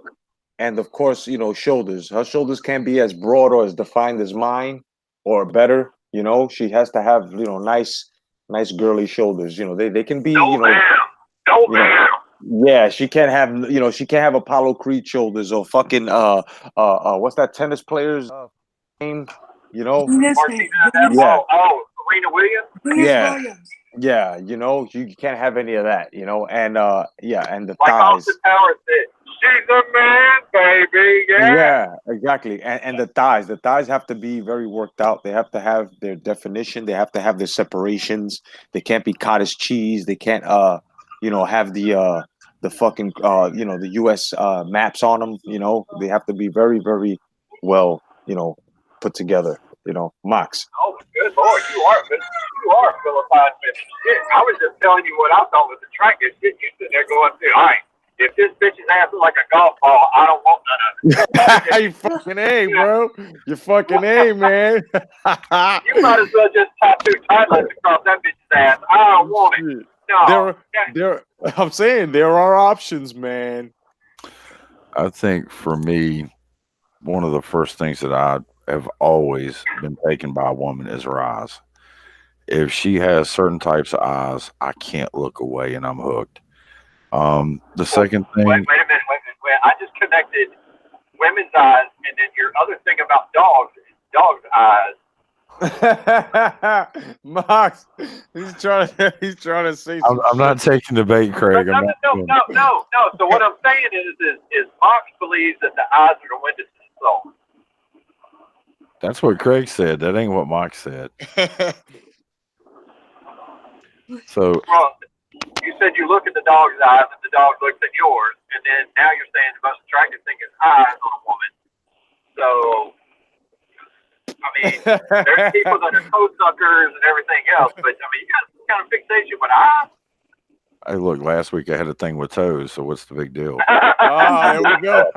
[SPEAKER 1] and of course, you know, shoulders. Her shoulders can't be as broad or as defined as mine, or better. You know, she has to have, you know, nice girly shoulders. You know, they can be, you know, yeah, she can't have, you know, she can't have Apollo Creed shoulders or fucking what's that tennis player's name? You know,
[SPEAKER 5] Serena Williams.
[SPEAKER 1] Yeah.
[SPEAKER 4] Williams.
[SPEAKER 1] Yeah, you know, you can't have any of that, you know, and yeah, and the
[SPEAKER 5] Like
[SPEAKER 1] thighs.
[SPEAKER 5] Austin Powers said, she's a man, baby.
[SPEAKER 1] Yeah, exactly. And the thighs have to be very worked out. They have to have their definition. They have to have their separations. They can't be cottage cheese. They can't you know, have the fucking you know, the US maps on them, you know. They have to be very, very well, you know, put together, you know. Max.
[SPEAKER 5] Oh, good Lord, you are Philippine women. Shit, I was just telling you what I thought was attractive. Shit, you sitting there going through, all right, if this bitch's ass looks like a golf ball, I don't want none of it.
[SPEAKER 1] You fucking A, bro. You fucking A, man.
[SPEAKER 5] You might as well just tattoo timeless across that bitch's ass. I don't want it. No.
[SPEAKER 1] I'm saying there are options, man.
[SPEAKER 3] I think for me, one of the first things that I have always been taken by a woman is her eyes. If she has certain types of eyes, I can't look away and I'm hooked. The second thing.
[SPEAKER 5] Wait a minute. I just connected women's eyes, and then your other thing about dogs is dogs' eyes.
[SPEAKER 1] Max, he's trying to say.
[SPEAKER 3] I'm not taking the bait, Craig.
[SPEAKER 5] No. So what I'm saying is Mox believes that the eyes are the windows to the soul.
[SPEAKER 3] That's what Craig said. That ain't what Mike said. So
[SPEAKER 5] Well, you said you look at the dog's eyes and the dog looks at yours, and then now you're saying the most attractive thing is eyes on a woman. So, I mean, there's people that are toe suckers and everything else, but I mean, you got some kind of fixation with eyes.
[SPEAKER 3] hey, look, last week I had a thing with toes, so what's the big deal?
[SPEAKER 1] Oh, there we go.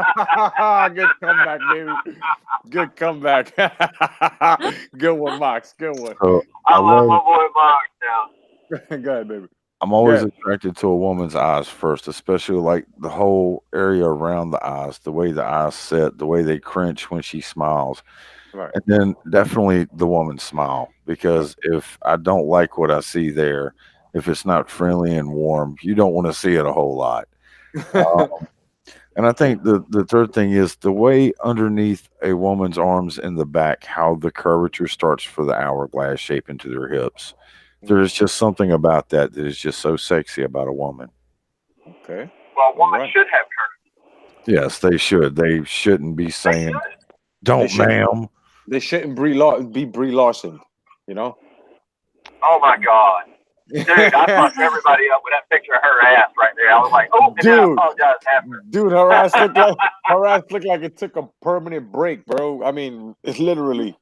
[SPEAKER 1] Good comeback, baby. Good comeback. Good one, Max. Good one.
[SPEAKER 3] So
[SPEAKER 5] I love my boy Mox now.
[SPEAKER 1] Go ahead, baby.
[SPEAKER 3] I'm always
[SPEAKER 1] Yeah.
[SPEAKER 3] attracted to a woman's eyes first, especially like the whole area around the eyes, the way the eyes sit, the way they cringe when she smiles.
[SPEAKER 1] Right.
[SPEAKER 3] And then definitely the woman's smile, because if I don't like what I see there, if it's not friendly and warm, you don't want to see it a whole lot. And I think the third thing is the way underneath a woman's arms in the back, how the curvature starts for the hourglass shape into their hips. There's just something about that is just so sexy about a woman.
[SPEAKER 1] Okay.
[SPEAKER 5] Well, a woman
[SPEAKER 1] Alright.
[SPEAKER 5] should have courage.
[SPEAKER 3] Yes, they should. They shouldn't be
[SPEAKER 5] They
[SPEAKER 3] saying,
[SPEAKER 5] should.
[SPEAKER 3] "Don't,
[SPEAKER 1] should.
[SPEAKER 3] ma'am."
[SPEAKER 1] They shouldn't be Brie Larson, you know?
[SPEAKER 5] Oh my God, dude! I fucked everybody up with that picture of her ass right there. I was like, oh, and then I
[SPEAKER 1] Dude.
[SPEAKER 5] apologized after.
[SPEAKER 1] Dude, her ass looked like it took a permanent break, bro. I mean, it's literally.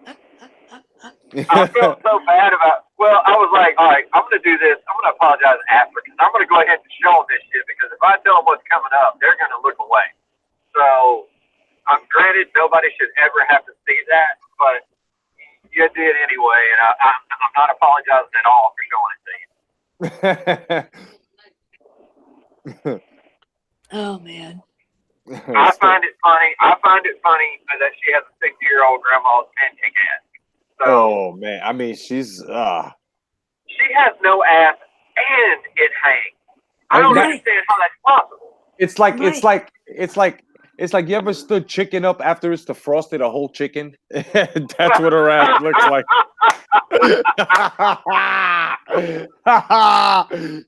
[SPEAKER 5] I felt so bad about. Well, I was like, all right, I'm gonna do this. I'm gonna apologize after because I'm gonna go ahead and show them this shit because if I tell them what's coming up, they're gonna look away. So, granted, nobody should ever have to see that, but you did anyway, and I'm not apologizing at all for showing it to you.
[SPEAKER 4] Oh man.
[SPEAKER 5] I find it funny. That she has a 60-year-old grandma's pancake ass. So
[SPEAKER 1] Oh man, I mean, she's
[SPEAKER 5] she has no ass and it hangs. I don't
[SPEAKER 4] Right.
[SPEAKER 5] understand how that's possible.
[SPEAKER 1] it's like
[SPEAKER 4] Right.
[SPEAKER 1] it's like you ever stood chicken up after it's defrosted a whole chicken? That's what her ass looks like.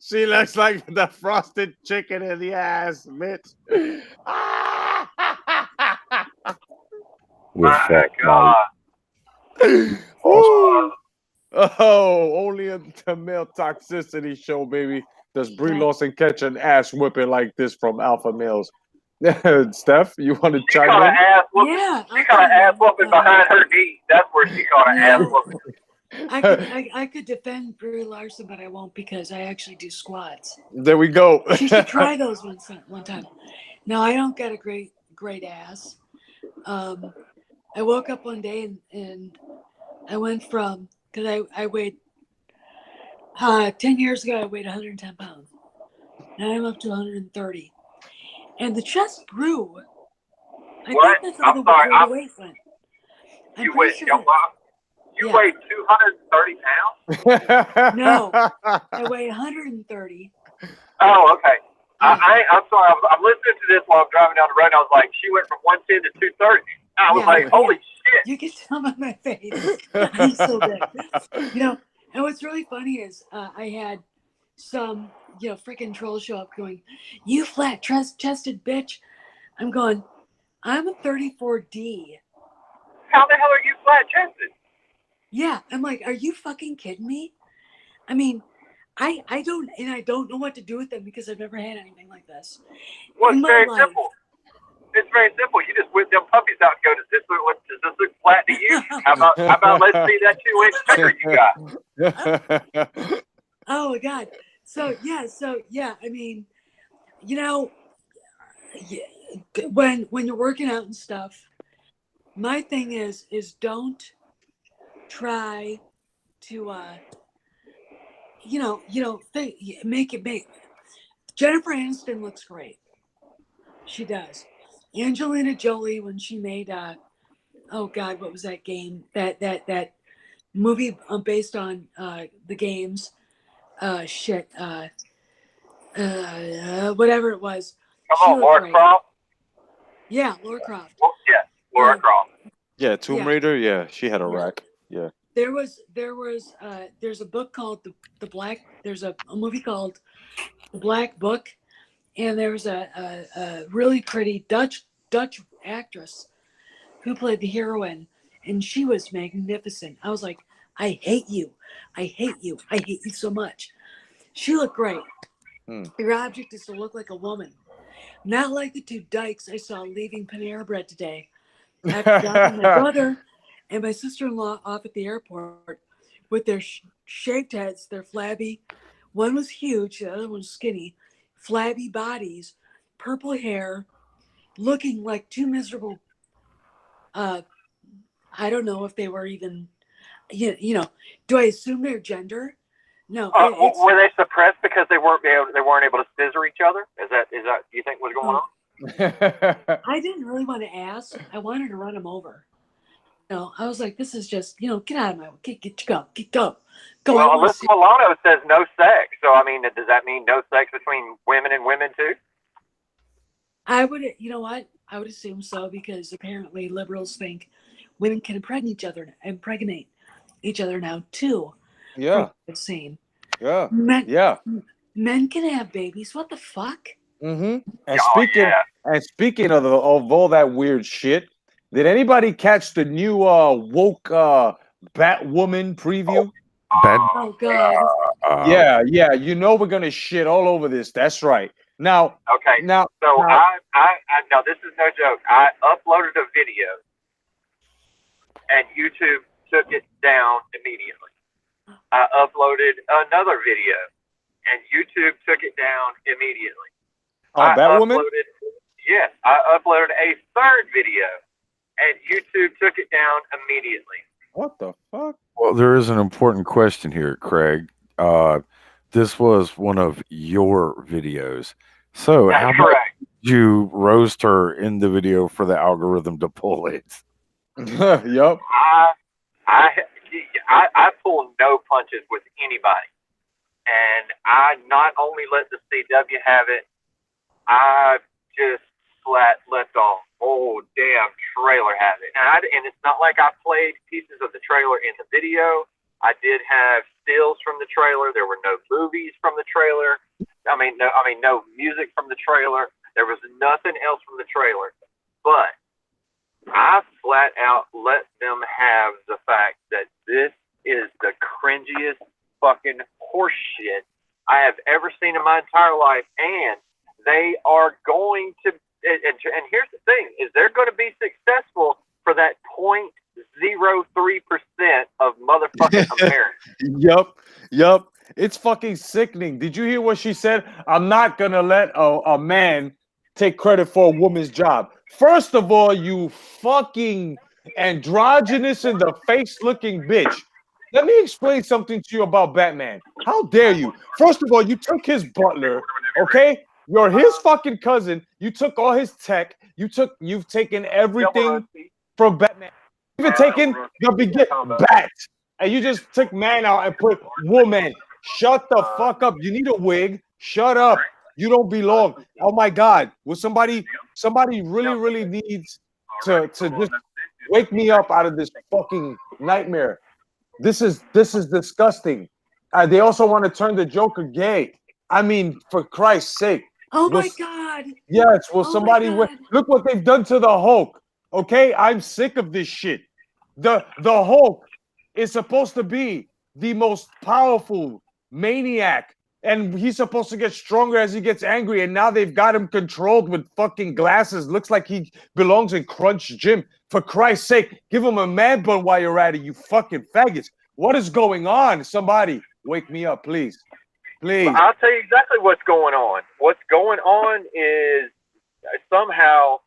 [SPEAKER 1] She looks like the frosted chicken in the ass, bitch.
[SPEAKER 3] With
[SPEAKER 5] My
[SPEAKER 3] fat
[SPEAKER 5] God.
[SPEAKER 1] Woo. Oh, only a the male toxicity show, baby. Does Brie
[SPEAKER 4] Right.
[SPEAKER 1] Larson catch an ass whipping like this from alpha males? Steph, you want to
[SPEAKER 5] She
[SPEAKER 1] chime
[SPEAKER 5] caught an
[SPEAKER 1] in?
[SPEAKER 5] ass whooping.
[SPEAKER 4] Yeah.
[SPEAKER 5] She caught an ass whooping behind her knee. That's where she caught an ass
[SPEAKER 4] No.
[SPEAKER 5] whooping.
[SPEAKER 4] I could defend Brie Larson, but I won't because I actually do squats.
[SPEAKER 1] There we go.
[SPEAKER 4] She should try those one time. No, I don't got a great ass. I woke up one day and I went from because I weighed 10 years ago I weighed 110 pounds. Now I'm up to 130, and the chest grew. I
[SPEAKER 5] What?
[SPEAKER 4] think that's
[SPEAKER 5] I'm
[SPEAKER 4] all
[SPEAKER 5] sorry.
[SPEAKER 4] where the weight went. I'm
[SPEAKER 5] You
[SPEAKER 4] pretty
[SPEAKER 5] weigh,
[SPEAKER 4] sure.
[SPEAKER 5] you
[SPEAKER 4] Yeah.
[SPEAKER 5] weigh 230 pounds?
[SPEAKER 4] No. I weigh 130.
[SPEAKER 5] Oh, okay.
[SPEAKER 4] Yeah.
[SPEAKER 5] I'm sorry. I'm listening to this while I'm driving down the road. And I was like, she went from 110 to 230. I was
[SPEAKER 4] Yeah,
[SPEAKER 5] like, holy
[SPEAKER 4] yeah.
[SPEAKER 5] shit.
[SPEAKER 4] You can tell by my face. I'm so big. You know, and what's really funny is I had some, freaking troll show up going, "You flat chested bitch." I'm going, I'm a 34D.
[SPEAKER 5] How the hell are you flat chested?
[SPEAKER 4] Yeah. I'm like, are you fucking kidding me? I mean, I don't know what to do with them because I've never had anything like this.
[SPEAKER 5] Well,
[SPEAKER 4] in
[SPEAKER 5] it's
[SPEAKER 4] my
[SPEAKER 5] very
[SPEAKER 4] life.
[SPEAKER 5] simple. It's very simple. You just whip them puppies out and go, does this look flat to you? How about let's see that 2-inch finger you got?
[SPEAKER 4] Oh my God. So yeah, I mean, when you're working out and stuff, my thing is don't try to make it big. Jennifer Aniston looks great. She does. Angelina Jolie, when she made oh God, what was that game? That movie based on the games. Whatever it was.
[SPEAKER 5] Come
[SPEAKER 4] She
[SPEAKER 5] on,
[SPEAKER 4] looked
[SPEAKER 5] Laura
[SPEAKER 4] great.
[SPEAKER 5] Croft.
[SPEAKER 4] Yeah, Lara Croft.
[SPEAKER 5] Well, yeah, Laura Croft.
[SPEAKER 1] Yeah, Tomb
[SPEAKER 4] Yeah.
[SPEAKER 1] Raider. Yeah, she had a
[SPEAKER 4] Yeah.
[SPEAKER 1] rack. Yeah.
[SPEAKER 4] There's a book called the Black. There's a movie called The Black Book, and there's a really pretty Dutch actress who played the heroine, and she was magnificent. I was like, I hate you, I hate you, I hate you so much. She looked great. Your object is to look like a woman, not like the two dykes I saw leaving Panera Bread today. After dropping my brother and my sister-in-law off at the airport with their shaved heads, their flabby. One was huge, the other one was skinny, flabby bodies, purple hair, looking like two miserable. I don't know if they were even. Do I assume their gender? No.
[SPEAKER 5] Were they suppressed because they weren't able to scissor each other? Is that do you think was going on?
[SPEAKER 4] I didn't really want to ask. I wanted to run them over. I was like, this is just, get out of my way. Go.
[SPEAKER 5] Well, Alyssa Milano says no sex. So, I mean, does that mean no sex between women and women too?
[SPEAKER 4] I would, I would assume so because apparently liberals think women can impregnate each other now too.
[SPEAKER 1] Yeah.
[SPEAKER 4] I've seen.
[SPEAKER 1] Yeah.
[SPEAKER 4] Men,
[SPEAKER 1] Yeah.
[SPEAKER 4] Men can have babies. What the fuck?
[SPEAKER 1] And
[SPEAKER 5] Oh, yeah.
[SPEAKER 1] speaking of all that weird shit, did anybody catch the new woke Batwoman preview?
[SPEAKER 3] That
[SPEAKER 4] Oh God.
[SPEAKER 1] Yeah, you know we're gonna shit all over this. That's right. Now,
[SPEAKER 5] Okay.
[SPEAKER 1] now,
[SPEAKER 5] So
[SPEAKER 1] now,
[SPEAKER 5] I no, this is no joke. I uploaded a video, and YouTube took it down immediately. I uploaded another video, and YouTube took it down immediately. I
[SPEAKER 1] Batwoman.
[SPEAKER 5] uploaded a third video, and YouTube took it down immediately.
[SPEAKER 1] What the fuck?
[SPEAKER 3] Well, there is an important question here, Craig. This was one of your videos. So,
[SPEAKER 5] That's
[SPEAKER 3] how much
[SPEAKER 5] correct.
[SPEAKER 3] did you roast her in the video for the algorithm to pull it?
[SPEAKER 1] Yup.
[SPEAKER 5] I pull no punches with anybody, and I not only let the CW have it, I just let the whole damn trailer have it. And it's not like I played pieces of the trailer in the video. I did have stills from the trailer. There were no movies from the trailer. No music from the trailer. There was nothing else from the trailer. But I flat out let them have the fact that this is the cringiest fucking horseshit I have ever seen in my entire life, and they are going to. And here's the thing: is they're going to be successful for that 0.03% of motherfucking Americans.
[SPEAKER 1] Yup. It's fucking sickening. Did you hear what she said? I'm not gonna let a man take credit for a woman's job. First of all, you fucking androgynous in the face looking bitch. Let me explain something to you about Batman. How dare you? First of all, you took his butler, okay? You're his fucking cousin. You took all his tech. You've taken everything from Batman. You've even taken the begin Bat. And you just took man out and put woman. Shut the fuck up. You need a wig. Shut up. You don't belong. Oh my God. Will somebody really needs to just wake me up out of this fucking nightmare. This is disgusting. They also want to turn the Joker gay. I mean, for Christ's sake.
[SPEAKER 4] Oh my God.
[SPEAKER 1] Yes, will
[SPEAKER 4] Oh
[SPEAKER 1] somebody
[SPEAKER 4] my God.
[SPEAKER 1] look what they've done to the Hulk. Okay, I'm sick of this shit. The Hulk is supposed to be the most powerful maniac, and he's supposed to get stronger as he gets angry, and now they've got him controlled with fucking glasses. Looks like he belongs in Crunch Gym. For Christ's sake, give him a man bun while you're at it, you fucking faggots. What is going on? Somebody wake me up, please. Please.
[SPEAKER 5] I'll tell you exactly what's going on. What's going on is somehow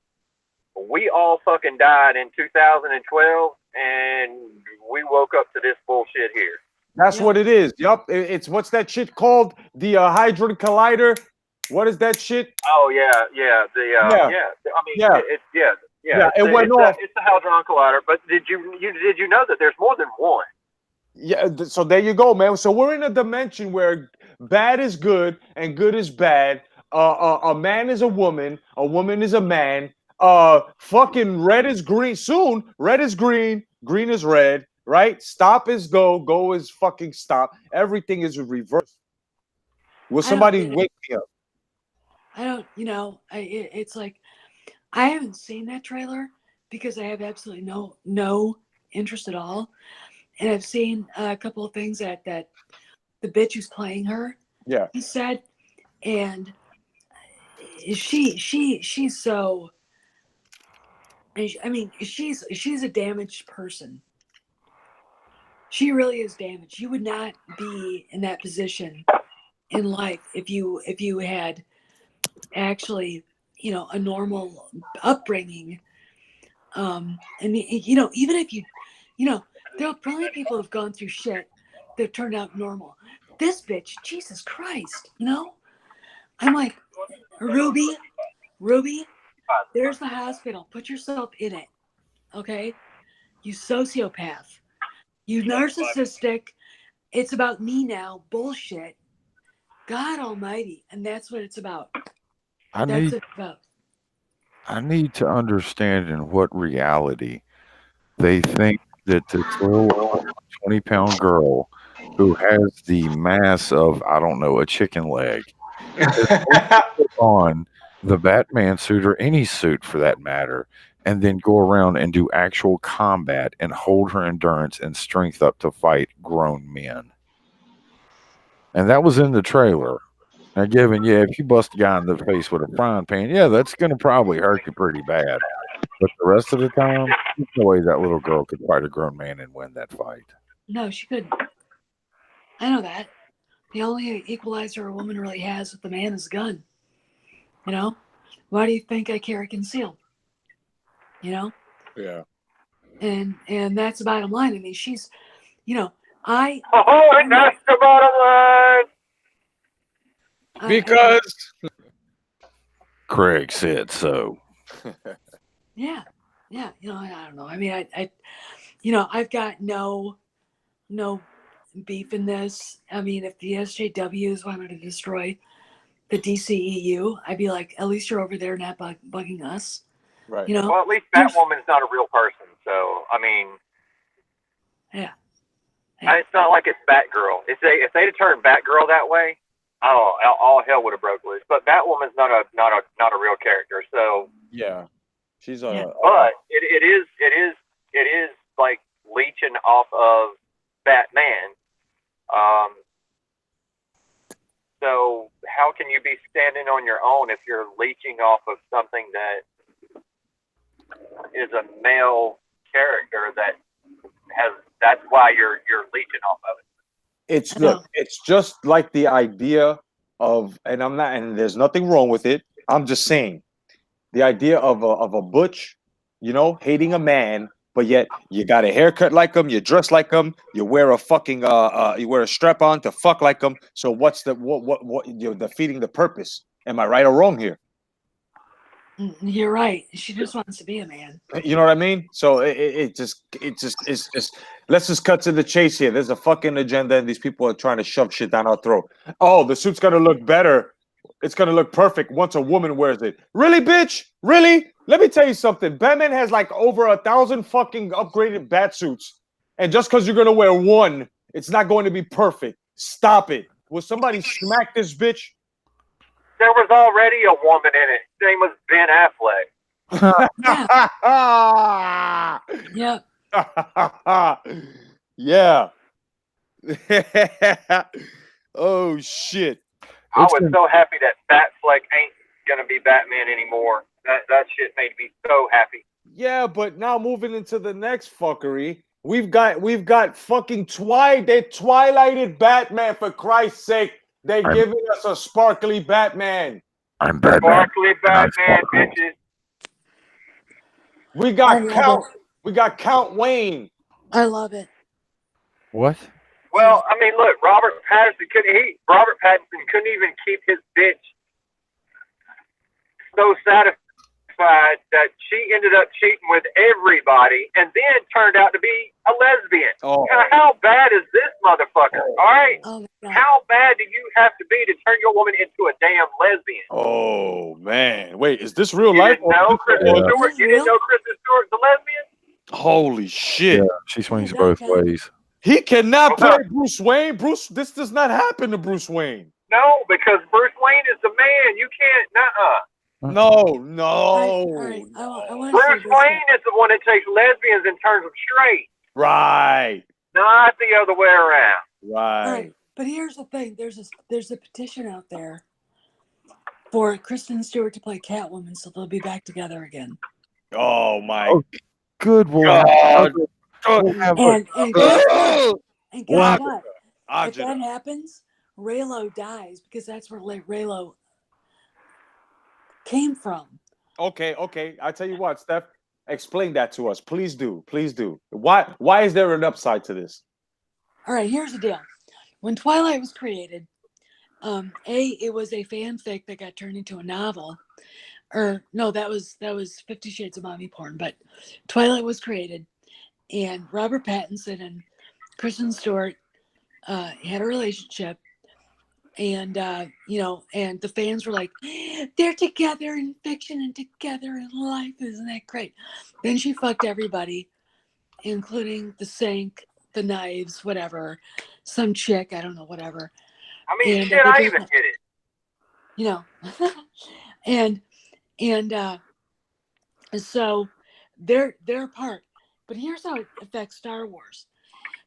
[SPEAKER 5] we all fucking died in 2012, and we woke up to this bullshit here.
[SPEAKER 1] That's what it is. Yup. It's what's that shit called? The Hadron Collider. What is that shit?
[SPEAKER 5] Oh yeah.
[SPEAKER 1] It went off.
[SPEAKER 5] It's the Hadron Collider. But did you know that there's more than one?
[SPEAKER 1] Yeah. So there you go, man. So we're in a dimension where bad is good and good is bad. A man is a woman is a man. Fucking red is green. Soon, red is green is red. Right? Stop is go is fucking stop. Everything is reversed. Will somebody wake me up?
[SPEAKER 4] I don't, it's like I haven't seen that trailer because I have absolutely no interest at all. And I've seen a couple of things that the bitch who's playing her, he said, and she's so. I mean, she's a damaged person. She really is damaged. You would not be in that position in life if you had actually, a normal upbringing. And even if there are plenty of people who've gone through shit that turned out normal. This bitch, Jesus Christ, I'm like, Ruby, there's the hospital. Put yourself in it, okay? You sociopath. You narcissistic. It's about me now. Bullshit. God Almighty, and that's what it's about.
[SPEAKER 3] I need to understand in what reality they think that this little 20-pound girl who has the mass of, I don't know, a chicken leg, put on the Batman suit or any suit for that matter, and then go around and do actual combat and hold her endurance and strength up to fight grown men. And that was in the trailer. Now, given, yeah, if you bust a guy in the face with a frying pan, yeah, that's going to probably hurt you pretty bad. But the rest of the time, there's no way that little girl could fight a grown man and win that fight.
[SPEAKER 4] No, she couldn't. I know that. The only equalizer a woman really has with the man is a gun. You know? Why do you think I carry concealed? You know?
[SPEAKER 1] Yeah.
[SPEAKER 4] And that's the bottom line. I mean, she's, you know, I
[SPEAKER 5] and that's the bottom line.
[SPEAKER 1] Because
[SPEAKER 3] Craig said so.
[SPEAKER 4] yeah, you know, I don't know. I mean, I you know, I've got no beef in this. I mean, if the SJWs wanted to destroy the DCEU, I'd be like, at least you're over there not bugging us.
[SPEAKER 1] right.
[SPEAKER 4] You know?
[SPEAKER 5] Well, at least Batwoman's not a real person, so I mean,
[SPEAKER 4] Yeah.
[SPEAKER 5] it's not like it's Batgirl. If they'd have turned Batgirl that way, oh, all hell would have broke loose. But Batwoman's not a real character, so
[SPEAKER 1] Yeah. She's
[SPEAKER 4] Yeah.
[SPEAKER 5] but it is like leeching off of Batman. So how can you be standing on your own if you're leeching off of something that is a male character that has? That's why you're leeching off of it.
[SPEAKER 1] it's look, it's just like the idea of, and I'm not, and there's nothing wrong with it. I'm just saying the idea of a butch, you know, hating a man, but yet you got a haircut like him, you dress like him, you wear a fucking you wear a strap on to fuck like him. So what's the what you're defeating the purpose? Am I right or wrong here?
[SPEAKER 4] You're right. She just wants to be a man.
[SPEAKER 1] You know what I mean? So it's just let's just cut to the chase here. There's a fucking agenda, and these people are trying to shove shit down our throat. Oh, the suit's gonna look better. It's gonna look perfect once a woman wears it. Really, bitch? Really? Let me tell you something. Batman has like over 1,000 fucking upgraded bat suits, and just because you're gonna wear one, it's not going to be perfect. Stop it. Will somebody smack this bitch?
[SPEAKER 5] There was already a woman in it. His name was Ben Affleck.
[SPEAKER 4] Yeah.
[SPEAKER 1] yeah. Oh shit.
[SPEAKER 5] I was so happy that Batfleck ain't gonna be Batman anymore. That shit made me so happy.
[SPEAKER 1] Yeah, but now moving into the next fuckery, we've got fucking they twilighted Batman, for Christ's sake. They're giving us a sparkly Batman.
[SPEAKER 3] I'm Batman.
[SPEAKER 5] Sparkly Batman, bitches.
[SPEAKER 1] We got Count Wayne.
[SPEAKER 4] I love it.
[SPEAKER 3] What?
[SPEAKER 5] Well, I mean, look, Robert Pattinson couldn't even keep his bitch so satisfied that she ended up cheating with everybody and then turned out to be a lesbian.
[SPEAKER 1] Oh.
[SPEAKER 5] How bad is this motherfucker? All right?
[SPEAKER 4] Oh my God.
[SPEAKER 5] How bad do you have to be to turn your woman into a damn lesbian?
[SPEAKER 1] Oh man. Wait, is this real
[SPEAKER 5] You
[SPEAKER 1] life?
[SPEAKER 5] didn't know Kristen
[SPEAKER 3] Yeah.
[SPEAKER 5] Stewart? You didn't know Kristen Stewart's a lesbian?
[SPEAKER 1] Holy shit.
[SPEAKER 3] Yeah, she swings both ways.
[SPEAKER 1] He cannot play Bruce Wayne. This does not happen to Bruce Wayne.
[SPEAKER 5] No, because Bruce Wayne is the man. You can't,
[SPEAKER 1] No.
[SPEAKER 4] All right. I want to
[SPEAKER 5] Bruce Wayne is the one that takes lesbians and turns them straight,
[SPEAKER 1] Right.
[SPEAKER 5] not the other way around.
[SPEAKER 4] All
[SPEAKER 1] Right.
[SPEAKER 4] right. But here's the thing. There's a petition out there for Kristen Stewart to play Catwoman, so they'll be back together again.
[SPEAKER 1] Oh my
[SPEAKER 3] Good boy.
[SPEAKER 1] God.
[SPEAKER 4] And guess what? And guess what? If
[SPEAKER 1] Ajita.
[SPEAKER 4] that happens, Raylo dies because that's where Raylo came from.
[SPEAKER 1] Okay. I tell you what, Steph, explain that to us. Please do. Why is there an upside to this?
[SPEAKER 4] All right, here's the deal. When Twilight was created, it was a fanfic that got turned into a novel. Or no, that was 50 Shades of Mommy Porn, but Twilight was created, and Robert Pattinson and Kristen Stewart had a relationship, and and the fans were like, they're together in fiction and together in life, isn't that great? Then she fucked everybody, including the the knives, whatever, some chick, I don't know, whatever.
[SPEAKER 5] I mean,
[SPEAKER 4] And
[SPEAKER 5] shit,
[SPEAKER 4] they
[SPEAKER 5] I
[SPEAKER 4] both
[SPEAKER 5] even
[SPEAKER 4] went,
[SPEAKER 5] get it.
[SPEAKER 4] you know, and so they're apart. But here's how it affects Star Wars.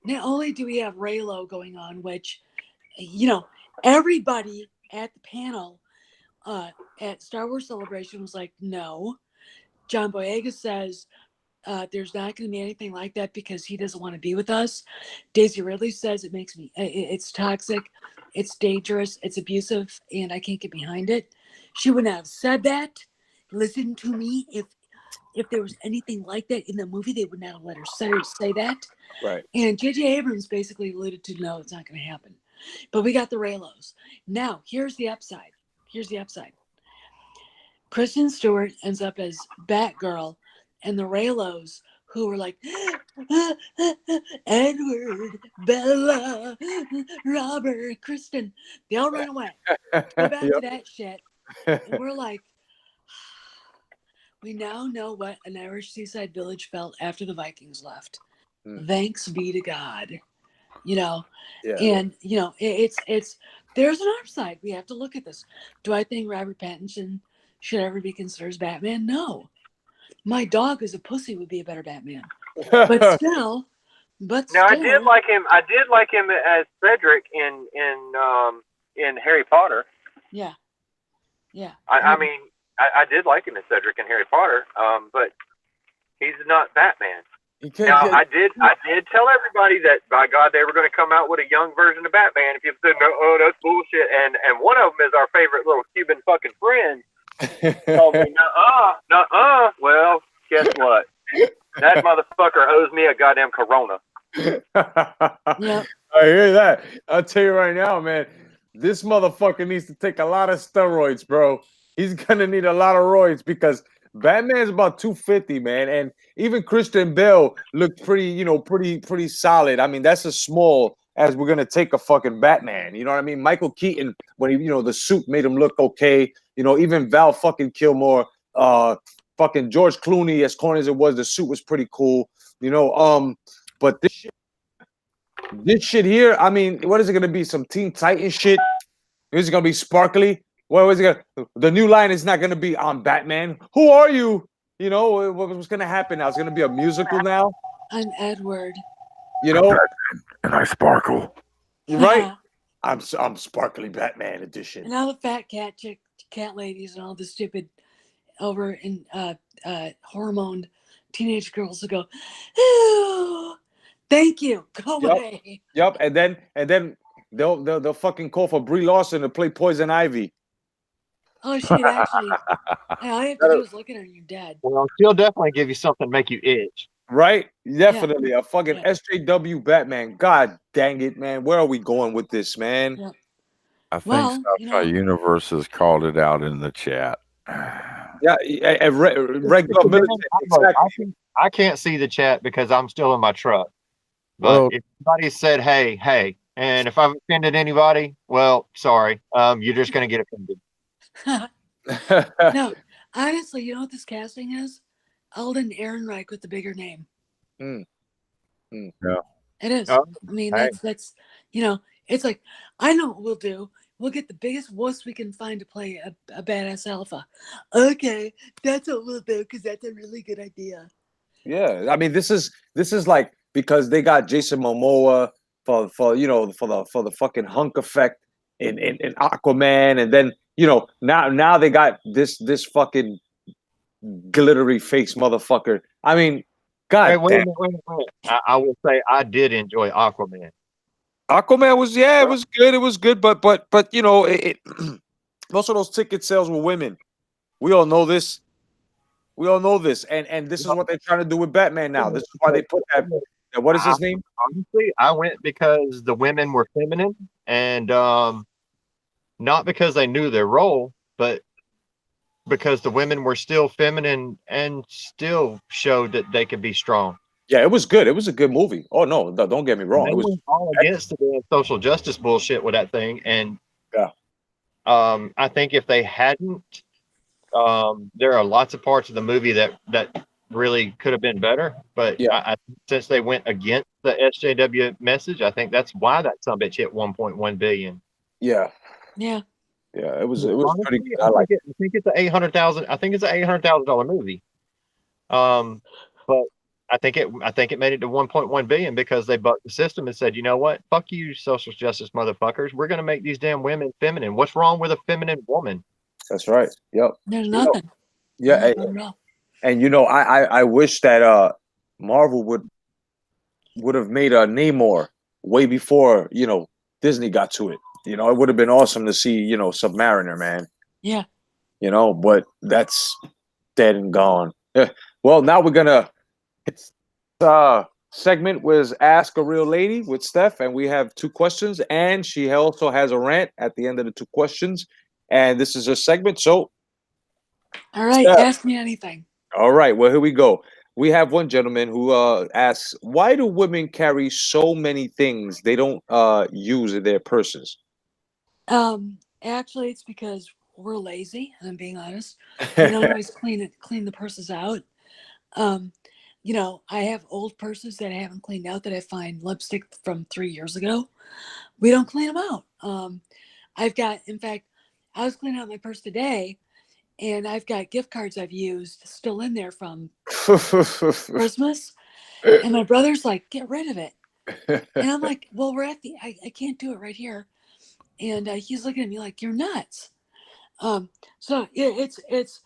[SPEAKER 4] Not only do we have Raylo going on, which, you know, everybody at the panel at Star Wars Celebration was like, no. John Boyega says there's not going to be anything like that because he doesn't want to be with us. Daisy Ridley says it's toxic, it's dangerous, it's abusive, and I can't get behind it. She wouldn't have said that. Listen to me. If there was anything like that in the movie, they would not have let her say that.
[SPEAKER 1] Right.
[SPEAKER 4] And J.J. Abrams basically alluded to, no, it's not going to happen. But we got the Raylos. Now, here's the upside. Kristen Stewart ends up as Batgirl, and the Raylos, who were like, Edward, Bella, Robert, Kristen, they all run away. Go back to that shit. And we're like, we now know what an Irish seaside village felt after the Vikings left. Thanks be to God. You know, and you know, it's there's an upside. We have to look at this. Do I think Robert Pattinson should ever be considered as Batman? No. My dog as a pussy would be a better Batman. But still.
[SPEAKER 5] I did like him. I did like him as Cedric in Harry Potter.
[SPEAKER 4] Yeah.
[SPEAKER 5] I mean, I did like him as Cedric in Harry Potter. But he's not Batman. Now, I did tell everybody that, by God, they were going to come out with a young version of Batman. If you said, no, oh, that's bullshit. And one of them is our favorite little Cuban fucking friend. Told me, nuh-uh. Well, guess what? That motherfucker owes me a goddamn Corona.
[SPEAKER 4] Yeah.
[SPEAKER 1] I hear that. I'll tell you right now, man. This motherfucker needs to take a lot of steroids, bro. He's gonna need a lot of roids because Batman's about 250, man, and even Christian Bale looked pretty solid. I mean, that's as small as we're gonna take a fucking Batman. You know what I mean? Michael Keaton, when he, the suit made him look okay. Even Val fucking Kilmer, fucking George Clooney, as corny as it was, the suit was pretty cool. But this shit here, I mean, what is it gonna be? Some Teen Titans shit? Is it gonna be sparkly? What was it gonna? The new line is not gonna be on Batman. Who are you? What's gonna happen now? It's gonna be a musical now.
[SPEAKER 4] I'm Edward.
[SPEAKER 3] And I sparkle.
[SPEAKER 1] You're right. I'm sparkly Batman edition.
[SPEAKER 4] And all the fat cat ladies and all the stupid over in hormoned teenage girls will go, "Ooh, thank you, go away."
[SPEAKER 1] Yep. And then they'll fucking call for Brie Larson to play Poison Ivy.
[SPEAKER 4] Oh, she'd actually. All you have to do is look at her and you're dead.
[SPEAKER 2] Well, she'll definitely give you something to make you itch.
[SPEAKER 1] Right? Definitely. A fucking SJW Batman. God dang it, man. Where are we going with this, man?
[SPEAKER 4] Yeah.
[SPEAKER 3] I think Sci-Fi Universe has called it out in the chat.
[SPEAKER 1] Yeah, regular military. Exactly.
[SPEAKER 2] I can't see the chat because I'm still in my truck. But if somebody said, hey, and if I've offended anybody, well, sorry. You're just going to get offended.
[SPEAKER 4] No, honestly, you know what this casting is? Alden Ehrenreich with the bigger name.
[SPEAKER 3] Yeah,
[SPEAKER 4] it is.
[SPEAKER 2] Oh,
[SPEAKER 4] I mean, that's it's like, I know what we'll do. We'll get the biggest wuss we can find to play a badass alpha. Okay, that's what we'll do because that's a really good idea.
[SPEAKER 1] Yeah, I mean, this is like because they got Jason Momoa for the fucking hunk effect in Aquaman, and then now they got this fucking glittery face motherfucker. I mean, God,
[SPEAKER 2] wait a minute. I will say I did enjoy Aquaman.
[SPEAKER 1] Aquaman was it was good, but most of those ticket sales were women. We all know this. And this is what they're trying to do with Batman now. This is why they put that. What is his name?
[SPEAKER 2] Honestly, I went because the women were feminine, and not because they knew their role, but because the women were still feminine and still showed that they could be strong.
[SPEAKER 1] Yeah, it was good. It was a good movie. Oh no, don't get me wrong. It was
[SPEAKER 2] all against the social justice bullshit with that thing, and I think if they hadn't, there are lots of parts of the movie that really could have been better. But
[SPEAKER 1] Yeah.
[SPEAKER 2] since they went against the SJW message, I think that's why that son bitch hit 1.1 billion.
[SPEAKER 1] Yeah.
[SPEAKER 4] Yeah.
[SPEAKER 1] Yeah. It was
[SPEAKER 2] Honestly,
[SPEAKER 1] pretty good. I like it.
[SPEAKER 2] I think it's an $800,000 movie. But I think it made it to 1.1 billion because they bucked the system and said, you know what? Fuck you, social justice motherfuckers. We're gonna make these damn women feminine. What's wrong with a feminine woman?
[SPEAKER 1] That's right. Yep.
[SPEAKER 4] There's
[SPEAKER 1] You know,
[SPEAKER 4] nothing.
[SPEAKER 1] yeah.
[SPEAKER 4] Not at all.
[SPEAKER 1] And I wish that Marvel would have made a Namor way before, Disney got to it. It would have been awesome to see, Submariner, man.
[SPEAKER 4] Yeah.
[SPEAKER 1] But that's dead and gone. Well, now we're gonna segment was Ask a Real Lady with Steph, and we have 2 questions, and she also has a rant at the end of the 2 questions. And this is her segment. So,
[SPEAKER 4] All right.
[SPEAKER 1] Steph.
[SPEAKER 4] Ask me anything.
[SPEAKER 1] All right, well, here we go. We have one gentleman who asks, why do women carry so many things they don't use in their purses?
[SPEAKER 4] Actually, it's because we're lazy. I'm being honest. We don't always clean the purses out. I have old purses that I haven't cleaned out that I find lipstick from 3 years ago. We don't clean them out. In fact, I was cleaning out my purse today, and I've got gift cards I've used still in there from Christmas. And my brother's like, get rid of it. And I'm like, well, I can't do it right here. And he's looking at me like, you're nuts. So it's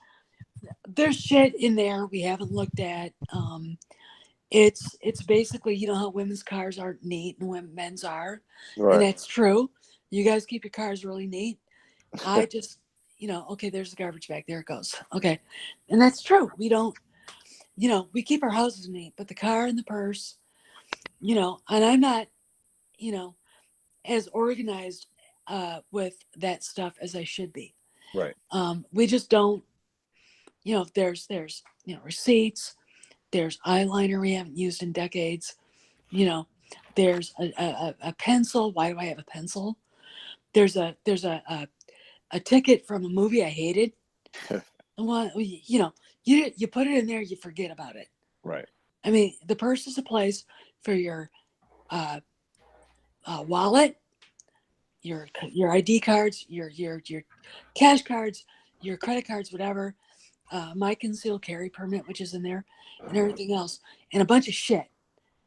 [SPEAKER 4] there's shit in there we haven't looked at. It's basically, how women's cars aren't neat and men's are. And
[SPEAKER 1] Right.
[SPEAKER 4] that's true. You guys keep your cars really neat. I just, okay, there's the garbage bag. There it goes. Okay. And that's true. We don't, we keep our houses neat, but the car and the purse, and I'm not, as organized with that stuff as I should be.
[SPEAKER 1] Right.
[SPEAKER 4] We just don't, there's receipts, there's eyeliner we haven't used in decades, there's a pencil. Why do I have a pencil? There's a ticket from a movie I hated. Well, you put it in there, you forget about it.
[SPEAKER 1] Right.
[SPEAKER 4] I mean, the purse is a place for your wallet, your ID cards, your cash cards, your credit cards, whatever. My concealed carry permit, which is in there, and everything else, and a bunch of shit.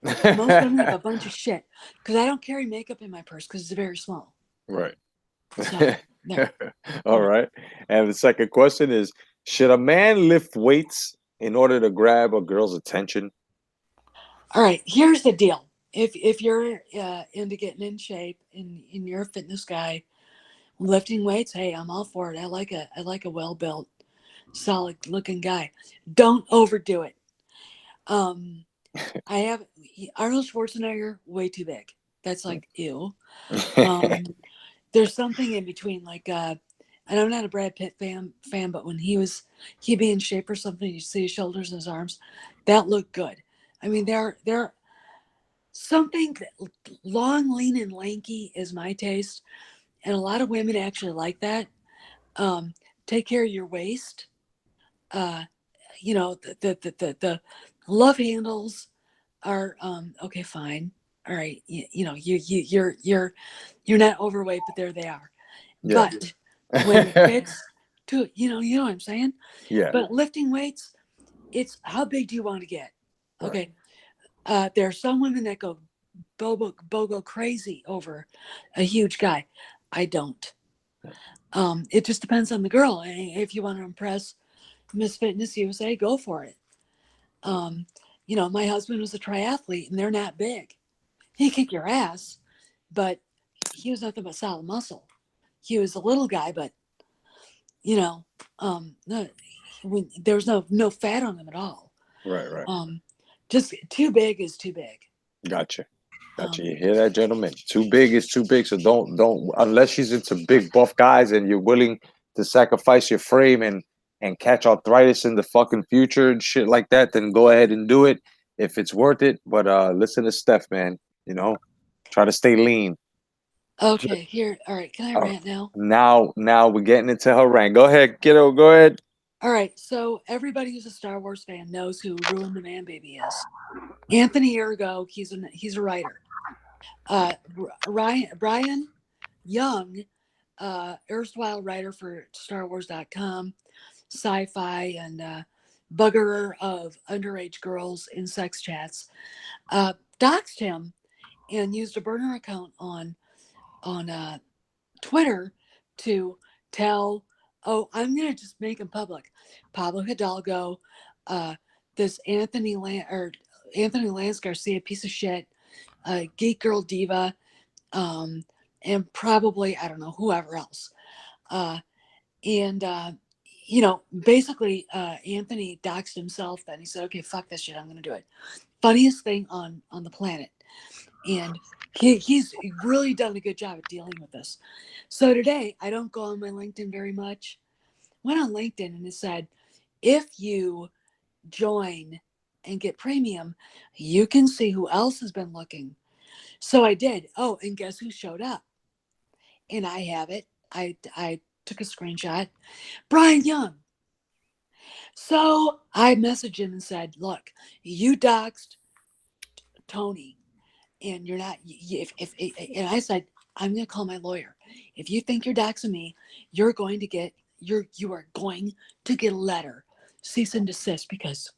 [SPEAKER 4] Most women have a bunch of shit because I don't carry makeup in my purse because it's very small.
[SPEAKER 1] Right.
[SPEAKER 4] So, no.
[SPEAKER 1] All right. And the second question is, should a man lift weights in order to grab a girl's attention?
[SPEAKER 4] All right, here's the deal. If you're into getting in shape and you're a fitness guy, lifting weights, hey, I'm all for it. I like a well-built, solid-looking guy. Don't overdo it. I have Arnold Schwarzenegger, way too big. That's like ew. There's something in between, like and I'm not a Brad Pitt fan, but when he'd be in shape or something, you see his shoulders and his arms, that looked good. I mean, they're something long, lean, and lanky is my taste, and a lot of women actually like that. Take care of your waist. The love handles are okay, fine, all right. You're not overweight, but there they are.
[SPEAKER 1] Yeah.
[SPEAKER 4] But when it gets to you know what I'm saying.
[SPEAKER 1] Yeah.
[SPEAKER 4] But lifting weights, it's how big do you want to get? Okay. There are some women that go bogo crazy over a huge guy. I don't. It just depends on the girl. If you want to impress Miss Fitness USA, go for it. My husband was a triathlete and they're not big. He kick your ass, but he was nothing but solid muscle. He was a little guy, but no, there was no fat on him at all.
[SPEAKER 1] Right.
[SPEAKER 4] Just too big is too big.
[SPEAKER 1] Gotcha. You hear that, gentlemen? Too big is too big. So don't unless she's into big buff guys and you're willing to sacrifice your frame and catch arthritis in the fucking future and shit like that, then go ahead and do it if it's worth it. But listen to Steph, man. Try to stay lean.
[SPEAKER 4] Okay, here. All right, can I rant now?
[SPEAKER 1] Now we're getting into her rant. Go ahead, kiddo. Go ahead.
[SPEAKER 4] All right, so everybody who's a Star Wars fan knows who Ruin the Man Baby is. Anthony Ergo, he's a writer. Brian Young, erstwhile writer for StarWars.com, sci-fi, and buggerer of underage girls in sex chats, doxed him and used a burner account on Twitter to tell, oh, I'm gonna just make him public. Pablo Hidalgo, this Anthony Lance Garcia, piece of shit, geek girl diva, and probably I don't know whoever else. And basically, Anthony doxed himself. Then he said, "Okay, fuck this shit. I'm gonna do it." Funniest thing on the planet, and he's really done a good job at dealing with this. So today, I don't go on my LinkedIn very much. Went on LinkedIn and it said, if you join and get premium, you can see who else has been looking. So I did. Oh, and guess who showed up? And I have it. I took a screenshot. Brian Young. So I messaged him and said, look, you doxed Tony and you're not, and I said, I'm going to call my lawyer. If you think you're doxing me, you are going to get a letter, cease and desist, because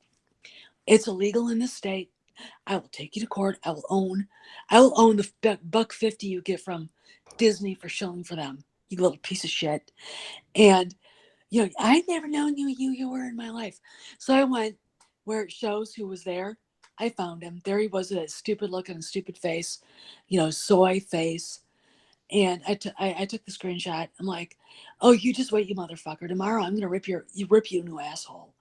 [SPEAKER 4] it's illegal in this state. I will take you to court. I will own the $1.50 you get from Disney for shilling for them, you little piece of shit. And I'd never known you were in my life. So I went where it shows who was there. I found him. There he was with that stupid look and stupid face, soy face. And I took the screenshot. I'm like, oh, you just wait, you motherfucker. Tomorrow I'm gonna rip you a new asshole.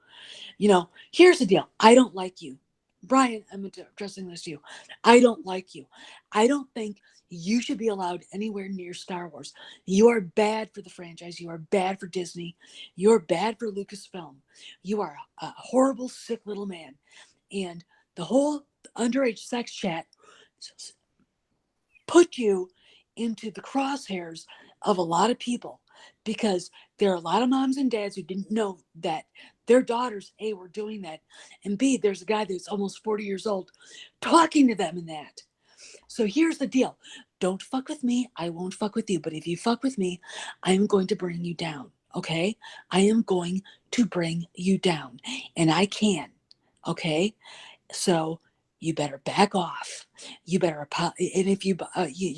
[SPEAKER 4] Here's the deal. I don't like you. Brian, I'm addressing this to you. I don't like you. I don't think you should be allowed anywhere near Star Wars. You are bad for the franchise. You are bad for Disney. You are bad for Lucasfilm. You are a horrible, sick little man. And the whole underage sex chat put you into the crosshairs of a lot of people, because there are a lot of moms and dads who didn't know that their daughters, A, were doing that, and B, there's a guy that's almost 40 years old talking to them in that. So here's the deal. Don't fuck with me. I won't fuck with you. But if you fuck with me, I'm going to bring you down. Okay? I am going to bring you down. And I can. Okay? So you better back off. You better, and if you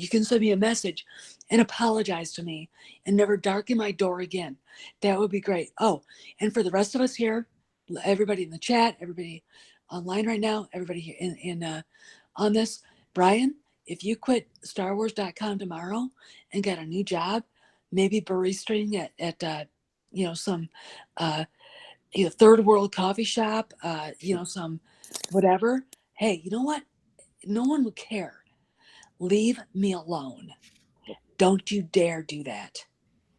[SPEAKER 4] can send me a message and apologize to me and never darken my door again. That would be great. Oh, and for the rest of us here, everybody in the chat, everybody online right now, everybody here on this, Brian, if you quit StarWars.com tomorrow and get a new job, maybe baristering at some third world coffee shop, some whatever. Hey, you know what? No one would care. Leave me alone. Don't you dare do that.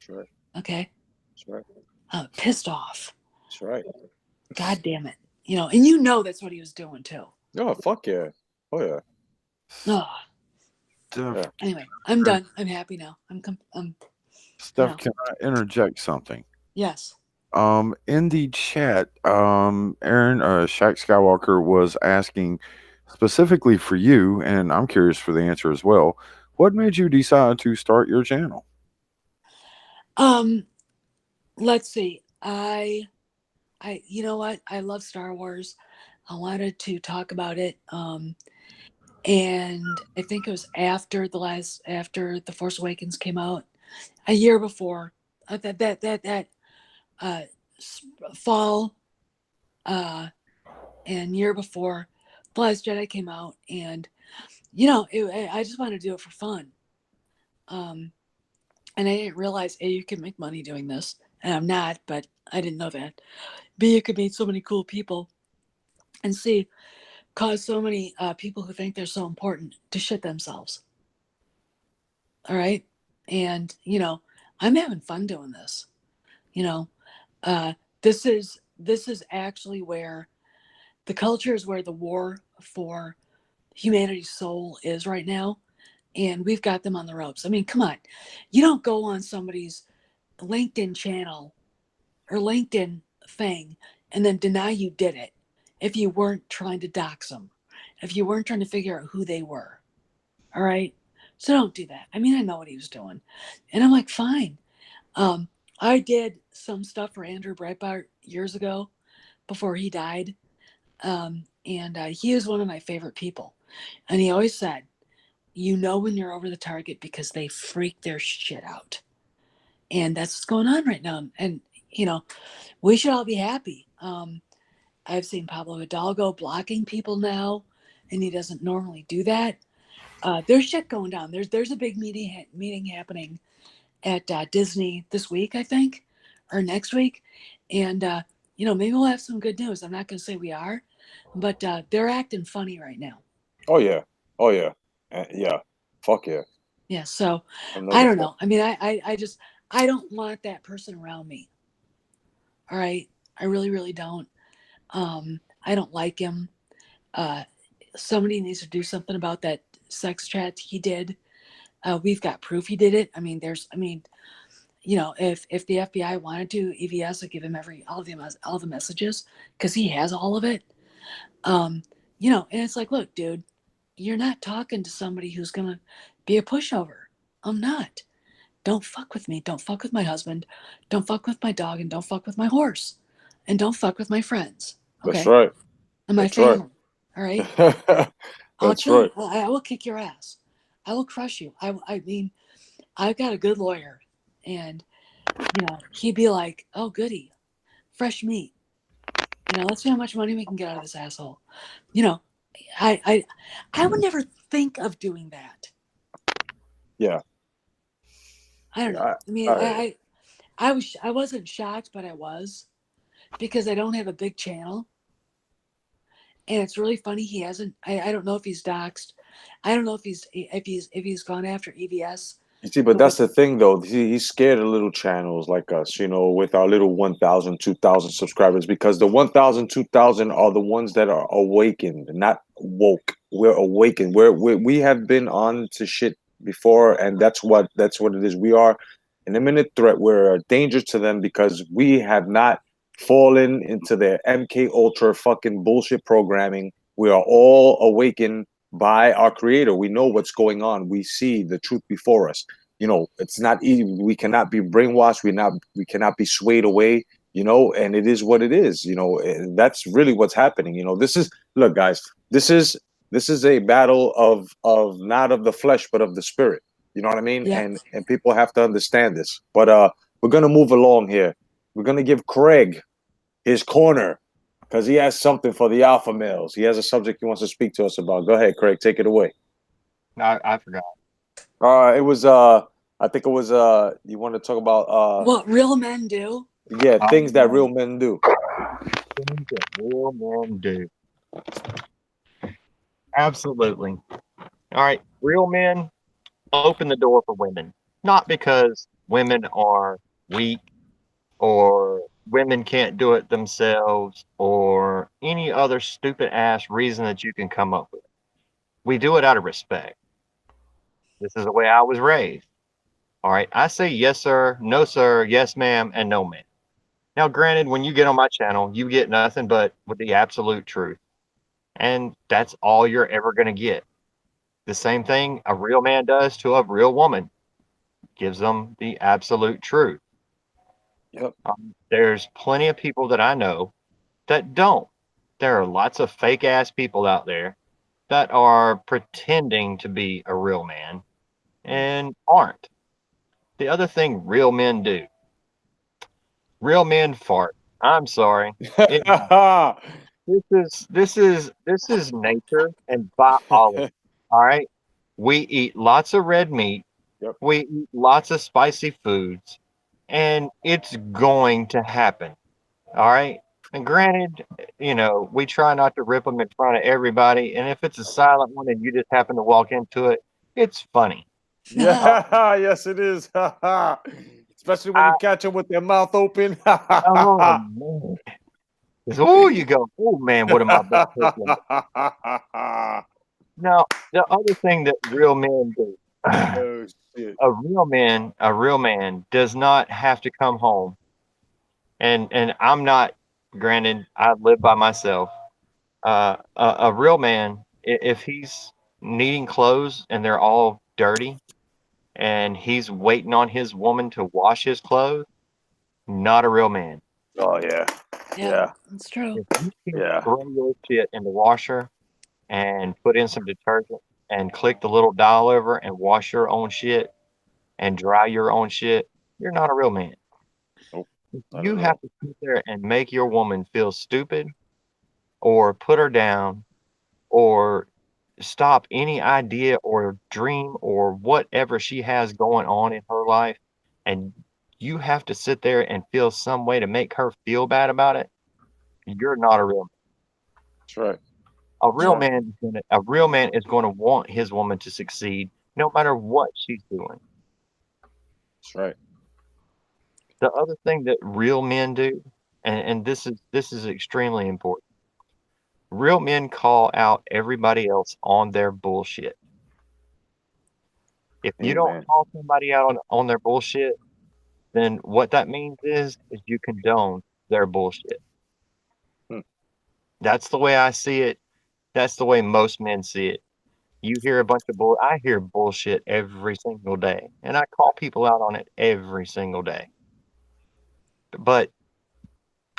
[SPEAKER 1] That's right.
[SPEAKER 4] Okay?
[SPEAKER 1] That's right.
[SPEAKER 4] I'm pissed off.
[SPEAKER 1] That's right.
[SPEAKER 4] God damn it. And that's what he was doing too.
[SPEAKER 1] Oh, fuck yeah. Oh, yeah.
[SPEAKER 4] Oh.
[SPEAKER 3] Steph,
[SPEAKER 4] Anyway, I'm done. I'm happy now.
[SPEAKER 3] Steph, can I interject something?
[SPEAKER 4] Yes.
[SPEAKER 3] In the chat, Aaron, Shaq Skywalker was asking specifically for you, and I'm curious for the answer as well. What made you decide to start your channel?
[SPEAKER 4] Let's see. You know what? I love Star Wars. I wanted to talk about it. And I think it was after The Force Awakens came out, a year before that fall, and year before The Last Jedi came out, and I just wanted to do it for fun. And I didn't realize A, you can make money doing this, and I'm not, but I didn't know that. B, you could meet so many cool people, and C, cause so many people who think they're so important to shit themselves. All right. And, I'm having fun doing this. This is actually where the culture is, where the war for humanity's soul is right now. And we've got them on the ropes. I mean, come on. You don't go on somebody's LinkedIn channel or LinkedIn thing and then deny you did it if you weren't trying to dox them, if you weren't trying to figure out who they were. All right. So don't do that. I mean, I know what he was doing. And I'm like, fine. I did some stuff for Andrew Breitbart years ago before he died. And he was one of my favorite people. And he always said, you know when you're over the target because they freak their shit out. And that's what's going on right now. And, you know, we should all be happy. I've seen Pablo Hidalgo blocking people now, and he doesn't normally do that. There's shit going down. There's a big meeting happening at Disney this week, I think, or next week. And, you know, maybe we'll have some good news. I'm not going to say we are, but they're acting funny right now.
[SPEAKER 1] Oh yeah. Oh yeah. Yeah. Fuck yeah.
[SPEAKER 4] Yeah. So
[SPEAKER 1] know
[SPEAKER 4] I
[SPEAKER 1] the
[SPEAKER 4] don't
[SPEAKER 1] fuck.
[SPEAKER 4] know. I mean, I just, I don't want that person around me. All right. I really, really don't. I don't like him. Somebody needs to do something about that sex chat he did. We've got proof he did it. I mean, you know, if the FBI wanted to, EVS would give him all the messages because he has all of it. You know, and it's like, look, dude, you're not talking to somebody who's gonna be a pushover. I'm not. Don't fuck with me. Don't fuck with my husband. Don't fuck with my dog, and don't fuck with my horse, and don't fuck with my friends.
[SPEAKER 1] That's
[SPEAKER 4] Okay,
[SPEAKER 1] right.
[SPEAKER 4] and my
[SPEAKER 1] That's right.
[SPEAKER 4] family. All right. I'll
[SPEAKER 1] That's
[SPEAKER 4] kill
[SPEAKER 1] right.
[SPEAKER 4] you. I will kick your ass. I will crush you. I mean, I've got a good lawyer, and you know, he'd be like, "Oh, goody, fresh meat. You know, let's see how much money we can get out of this asshole." You know, I would never think of doing that.
[SPEAKER 1] Yeah.
[SPEAKER 4] I don't know.
[SPEAKER 1] I,
[SPEAKER 4] I mean,
[SPEAKER 1] I,
[SPEAKER 4] I wasn't shocked, but I was because I don't have a big channel, and it's really funny. He hasn't. I don't know if he's doxxed. I don't know if he's gone after EVS.
[SPEAKER 1] You see, but that's the thing, though. He's scared of little channels like us, you know, with our little 1,000, 2,000 subscribers, because the 1,000, 2,000 are the ones that are awakened, not woke. We're awakened. We have been on to shit before, and that's what it is. We are an imminent threat. We're a danger to them because we have not fallen into their MK Ultra fucking bullshit programming. We are all awakened by our creator. We know what's going on. We see the truth before us. You know, it's not easy. We cannot be brainwashed. We cannot be swayed away, you know, and it is what it is. You know, that's really what's happening. You know, look, guys, this is a battle of not of the flesh, but of the spirit. You know what I mean?
[SPEAKER 4] Yeah.
[SPEAKER 1] And people have to understand this. But we're gonna move along here. We're gonna give Craig his corner because he has something for the alpha males. He has a subject he wants to speak to us about. Go ahead, Craig. Take it away.
[SPEAKER 2] I forgot.
[SPEAKER 1] It was I think it was you want to talk about
[SPEAKER 4] What real men do.
[SPEAKER 1] yeah, things that real men do.
[SPEAKER 2] Things that real men do. Absolutely. All right. Real men open the door for women. Not because women are weak or women can't do it themselves or any other stupid ass reason that you can come up with. We do it out of respect. This is the way I was raised. All right. I say yes, sir, no, sir, yes, ma'am, and no, ma'am. Now, granted, when you get on my channel, you get nothing but with the absolute truth. And that's all you're ever going to get. The same thing a real man does to a real woman, gives them the absolute truth.
[SPEAKER 1] Yep.
[SPEAKER 2] There's plenty of people that I know that don't. There are lots of fake ass people out there that are pretending to be a real man and aren't. The other thing real men do, real men fart. I'm sorry. It, this is nature and biology. All right. We eat lots of red meat.
[SPEAKER 1] Yep.
[SPEAKER 2] We eat lots of spicy foods, and it's going to happen. All right. And granted, you know, we try not to rip them in front of everybody. And if it's a silent one and you just happen to walk into it, it's funny.
[SPEAKER 1] Yeah, yes, it is. Especially when you catch them with their mouth open.
[SPEAKER 2] Oh man. Oh, you go, oh man, what am I about to Now, the other thing that real men do,
[SPEAKER 1] Oh shit.
[SPEAKER 2] a real man does not have to come home and I'm not. Granted, I live by myself. A real man, if he's needing clothes and they're all dirty, and he's waiting on his woman to wash his clothes, not a real man.
[SPEAKER 1] Oh yeah. Yeah.
[SPEAKER 4] That's true.
[SPEAKER 2] If you can
[SPEAKER 1] Yeah.
[SPEAKER 2] throw your shit in the washer and put in some detergent and click the little dial over and wash your own shit and dry your own shit, you're not a real man.
[SPEAKER 1] Nope. Not
[SPEAKER 2] You
[SPEAKER 1] at
[SPEAKER 2] have
[SPEAKER 1] all.
[SPEAKER 2] to sit there and make your woman feel stupid or put her down or stop any idea or dream or whatever she has going on in her life. And you have to sit there and feel some way to make her feel bad about it. You're not a real man.
[SPEAKER 1] That's right.
[SPEAKER 4] Yeah.
[SPEAKER 2] A real man is going to want his woman to succeed no matter what she's doing.
[SPEAKER 1] That's right.
[SPEAKER 2] The other thing that real men do, and this is extremely important. Real men call out everybody else on their bullshit. If you don't
[SPEAKER 1] Amen.
[SPEAKER 2] call somebody out on their bullshit, then what that means is you condone their bullshit.
[SPEAKER 1] Hmm.
[SPEAKER 2] That's the way I see it. That's the way most men see it. You hear a bunch of I hear bullshit every single day, and I call people out on it every single day. But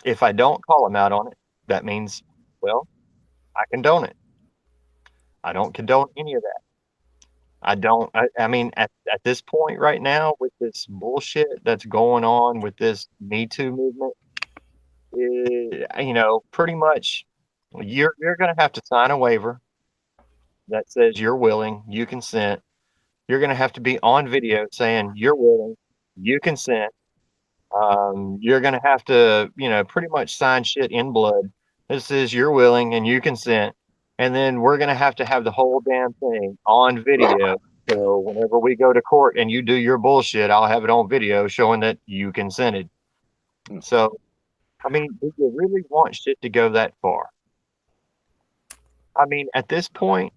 [SPEAKER 2] if I don't call them out on it, that means, well, I condone it. I don't condone any of that. I don't. I mean, at this point right now, with this bullshit that's going on with this Me Too movement, pretty much you're going to have to sign a waiver that says you're willing, you consent. You're going to have to be on video saying you're willing, you consent. You're going to have to, pretty much sign shit in blood. This is you're willing and you consent. And then we're going to have the whole damn thing on video. So whenever we go to court and you do your bullshit, I'll have it on video showing that you consented.
[SPEAKER 1] Hmm.
[SPEAKER 2] So, I mean, do you really want shit to go that far? I mean, at this point,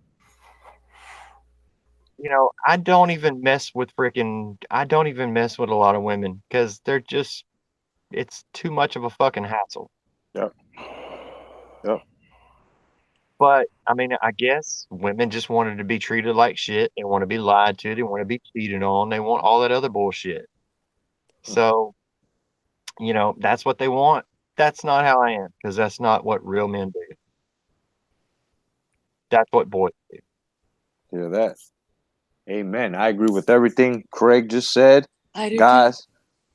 [SPEAKER 2] I don't even mess with I don't even mess with a lot of women because it's too much of a fucking hassle.
[SPEAKER 1] Yep. Yep.
[SPEAKER 2] But I mean, I guess women just wanted to be treated like shit. They want to be lied to. They want to be cheated on. They want all that other bullshit. So, that's what they want. That's not how I am because that's not what real men do. That's what boys do.
[SPEAKER 1] Hear that? Amen. I agree with everything Craig just said.
[SPEAKER 4] I do too.
[SPEAKER 1] Guys,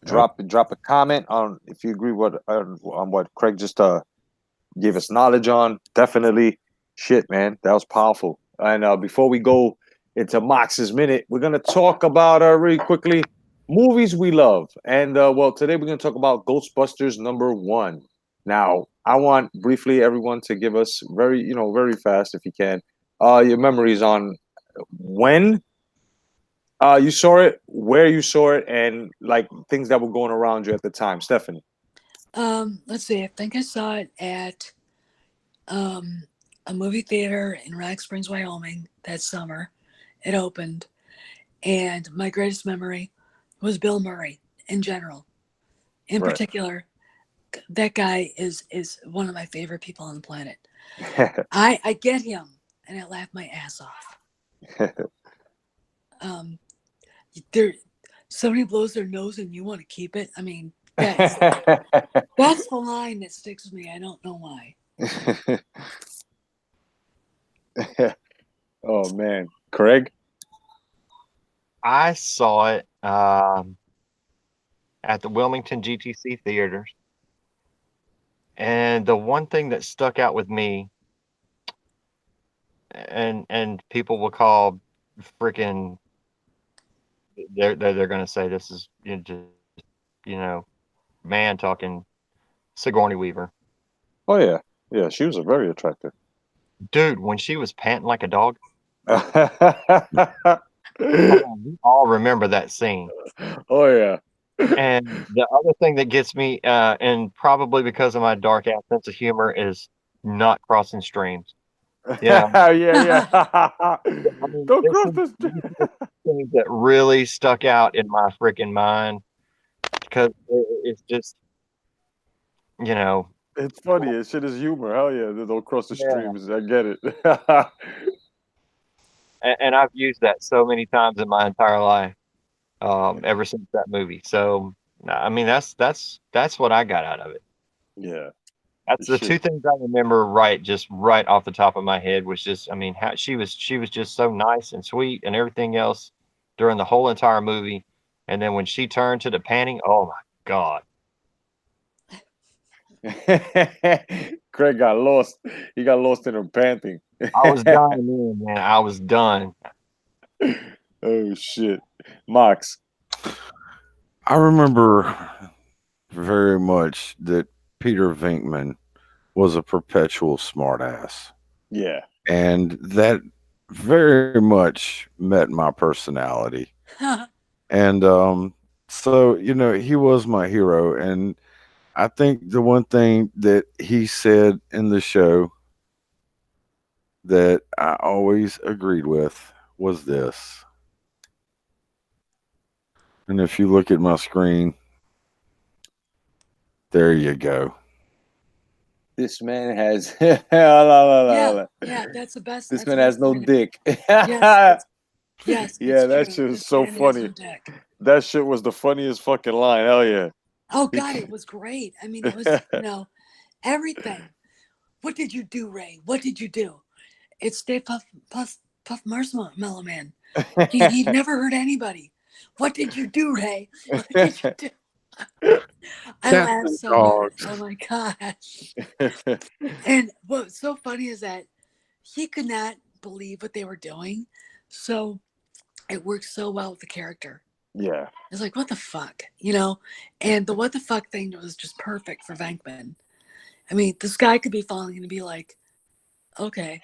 [SPEAKER 3] Yep.
[SPEAKER 1] drop a comment on if you agree on what Craig just gave us knowledge on. Definitely, shit, man, that was powerful. And before we go into Mox's minute, we're gonna talk about really quickly movies we love. And well, today we're gonna talk about Ghostbusters #1. Now, I want briefly everyone to give us very fast if you can, your memories on when you saw it, where you saw it, and like things that were going around you at the time. Stephanie.
[SPEAKER 4] Let's see. I think I saw it at a movie theater in Rock Springs, Wyoming that summer. It opened, and my greatest memory was Bill Murray in general. In
[SPEAKER 1] Right.
[SPEAKER 4] particular, that guy is one of my favorite people on the planet. I get him, and I laugh my ass off. There, somebody blows their nose and you want to keep it. I mean, that's the line that sticks with me. I don't know why.
[SPEAKER 1] Oh man, Craig.
[SPEAKER 2] I saw it at the Wilmington GTC theaters. And the one thing that stuck out with me, and people will call freaking, they're going to say this is just, man talking, Sigourney Weaver.
[SPEAKER 1] Oh yeah, yeah. She was a very attractive.
[SPEAKER 2] Dude, when she was panting like a dog,
[SPEAKER 1] Oh
[SPEAKER 2] we all remember that scene.
[SPEAKER 1] yeah.
[SPEAKER 2] And the other thing that gets me, and probably because of my dark ass sense of humor, is not crossing streams. Yeah.
[SPEAKER 1] Yeah.
[SPEAKER 2] I mean,
[SPEAKER 1] Don't
[SPEAKER 2] this
[SPEAKER 1] cross
[SPEAKER 2] is
[SPEAKER 1] this.
[SPEAKER 2] these are the things that really stuck out in my freaking mind because it's just you know,
[SPEAKER 1] It's funny. It shit is humor. Hell yeah. They don't cross the
[SPEAKER 2] yeah.
[SPEAKER 1] streams. I get it.
[SPEAKER 2] And I've used that so many times in my entire life, ever since that movie. So, I mean, that's what I got out of it.
[SPEAKER 1] Yeah.
[SPEAKER 2] That's the two
[SPEAKER 1] Shit.
[SPEAKER 2] things I remember just right off the top of my head was just, I mean, how she was just so nice and sweet and everything else during the whole entire movie. And then when she turned to the panting, oh my God.
[SPEAKER 1] Craig got lost. He got lost in her panting.
[SPEAKER 2] I was done, man. I was done.
[SPEAKER 1] Oh shit. Mox.
[SPEAKER 3] I remember very much that Peter Venkman was a perpetual smartass,
[SPEAKER 1] Yeah.
[SPEAKER 3] and that very much met my personality. And so he was my hero, and I think the one thing that he said in the show that I always agreed with was this. And if you look at my screen, there you go.
[SPEAKER 1] This man has this
[SPEAKER 4] Yeah, that's the best. That's
[SPEAKER 1] man
[SPEAKER 4] the
[SPEAKER 1] has
[SPEAKER 4] best
[SPEAKER 1] no
[SPEAKER 4] part.
[SPEAKER 1] dick.
[SPEAKER 4] Yes, yes,
[SPEAKER 1] Yeah,
[SPEAKER 4] it's
[SPEAKER 1] that
[SPEAKER 4] true.
[SPEAKER 1] shit was
[SPEAKER 4] This
[SPEAKER 1] so
[SPEAKER 4] man has
[SPEAKER 1] funny.
[SPEAKER 4] no dick.
[SPEAKER 1] That shit was the funniest fucking line. Hell yeah.
[SPEAKER 4] Oh
[SPEAKER 1] He
[SPEAKER 4] God, it was great. I mean, it was, everything. What did you do, Ray? What did you do? It's Stay Puff Marshmallow Man. He never hurt anybody. What did you do, Ray? What did you do? I
[SPEAKER 3] Cats
[SPEAKER 4] laughed
[SPEAKER 3] and
[SPEAKER 4] so hard.
[SPEAKER 3] dogs.
[SPEAKER 4] Oh my gosh. And what's so funny is that he could not believe what they were doing. So it worked so well with the character.
[SPEAKER 1] Yeah.
[SPEAKER 4] It's like, what the fuck? And the what the fuck thing was just perfect for Venkman. I mean, this guy could be falling and be like, okay,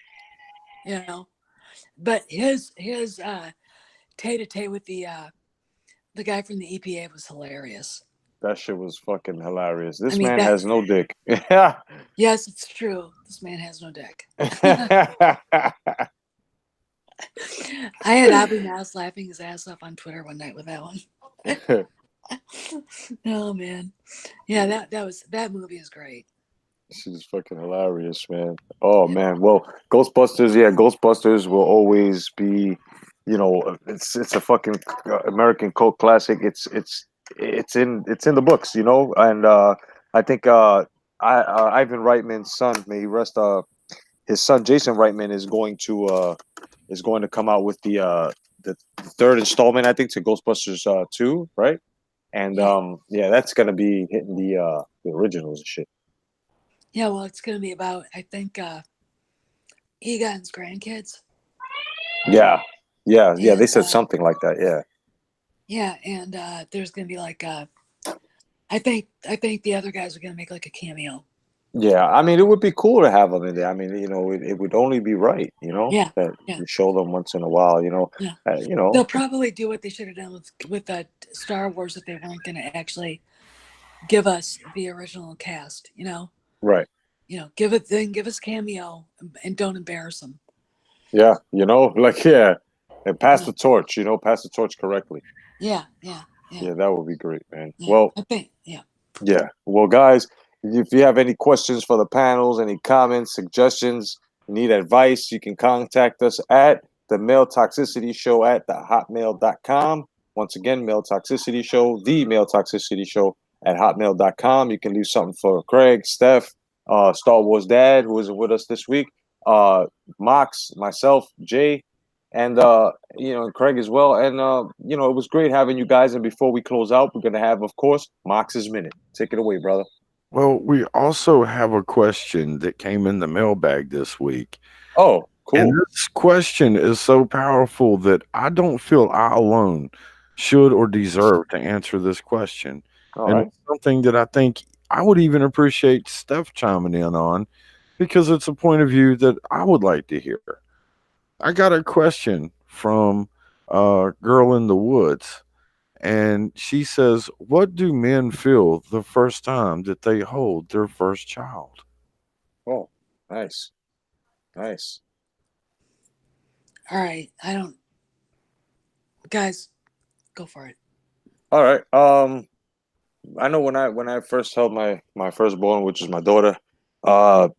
[SPEAKER 4] you know. But his tay-to-tay with the guy from the EPA was hilarious.
[SPEAKER 1] That shit was fucking hilarious.
[SPEAKER 4] I
[SPEAKER 1] This
[SPEAKER 4] mean
[SPEAKER 1] man
[SPEAKER 4] that
[SPEAKER 1] has no dick.
[SPEAKER 4] yes, it's true. This man has no dick. I had Abby Mouse laughing his ass off on Twitter one night with that one. Oh man. Yeah, that movie is great.
[SPEAKER 1] She's fucking hilarious, man. Oh man. Well, Ghostbusters, yeah, Ghostbusters will always be, it's a fucking American cult classic. It's in the books, and I think Ivan Reitman's son, may he rest, his son Jason Reitman is going to come out with the third installment, I think, to Ghostbusters 2, right? And
[SPEAKER 4] Yeah.
[SPEAKER 1] yeah, that's gonna be hitting the originals and shit.
[SPEAKER 4] Yeah, well, it's gonna be about, I think, Egon's grandkids.
[SPEAKER 1] Yeah, yeah, yeah. They
[SPEAKER 4] And
[SPEAKER 1] said something like that. Yeah,
[SPEAKER 4] yeah, and there's gonna be like I think the other guys are gonna make like a cameo.
[SPEAKER 1] yeah. I mean, it would be cool to have them in there. I mean, it would only be right,
[SPEAKER 4] Yeah,
[SPEAKER 1] that
[SPEAKER 4] yeah,
[SPEAKER 1] you show them once in a while.
[SPEAKER 4] yeah.
[SPEAKER 1] Uh, you know,
[SPEAKER 4] They'll probably do what they should have done with Star Wars if they weren't gonna actually give us the original cast.
[SPEAKER 1] right?
[SPEAKER 4] Give us cameo and don't embarrass them.
[SPEAKER 1] Yeah, like yeah, and pass
[SPEAKER 4] Yeah.
[SPEAKER 1] the torch. Pass the torch correctly.
[SPEAKER 4] Yeah.
[SPEAKER 1] Yeah, that would be great, man.
[SPEAKER 4] Yeah.
[SPEAKER 1] Well,
[SPEAKER 4] I think, yeah.
[SPEAKER 1] yeah. Well, guys, if you have any questions for the panels, any comments, suggestions, need advice, you can contact us at the Male Toxicity Show at hotmail.com. Once again, Male Toxicity Show, the Male Toxicity Show at hotmail.com. You can leave something for Craig, Steph, Star Wars Dad, who isn't with us this week, Mox, myself, Jay, and and Craig as well. And it was great having you guys. And before we close out, we're gonna have, of course, Mox's minute. Take it away, brother.
[SPEAKER 3] Well, we also have a question that came in the mailbag this week.
[SPEAKER 1] Oh,
[SPEAKER 3] And
[SPEAKER 1] cool.
[SPEAKER 3] this question is so powerful that I don't feel I alone should or deserve to answer this question.
[SPEAKER 1] All
[SPEAKER 3] And
[SPEAKER 1] right.
[SPEAKER 3] it's something that I think I would even appreciate Steph chiming in on because it's a point of view that I would like to hear. I got a question from a girl in the woods, and she says, what do men feel the first time that they hold their first child?
[SPEAKER 1] Oh, nice, nice.
[SPEAKER 4] All right. Guys, go for it.
[SPEAKER 1] All right. I know when I first held my firstborn, which is my daughter, uh,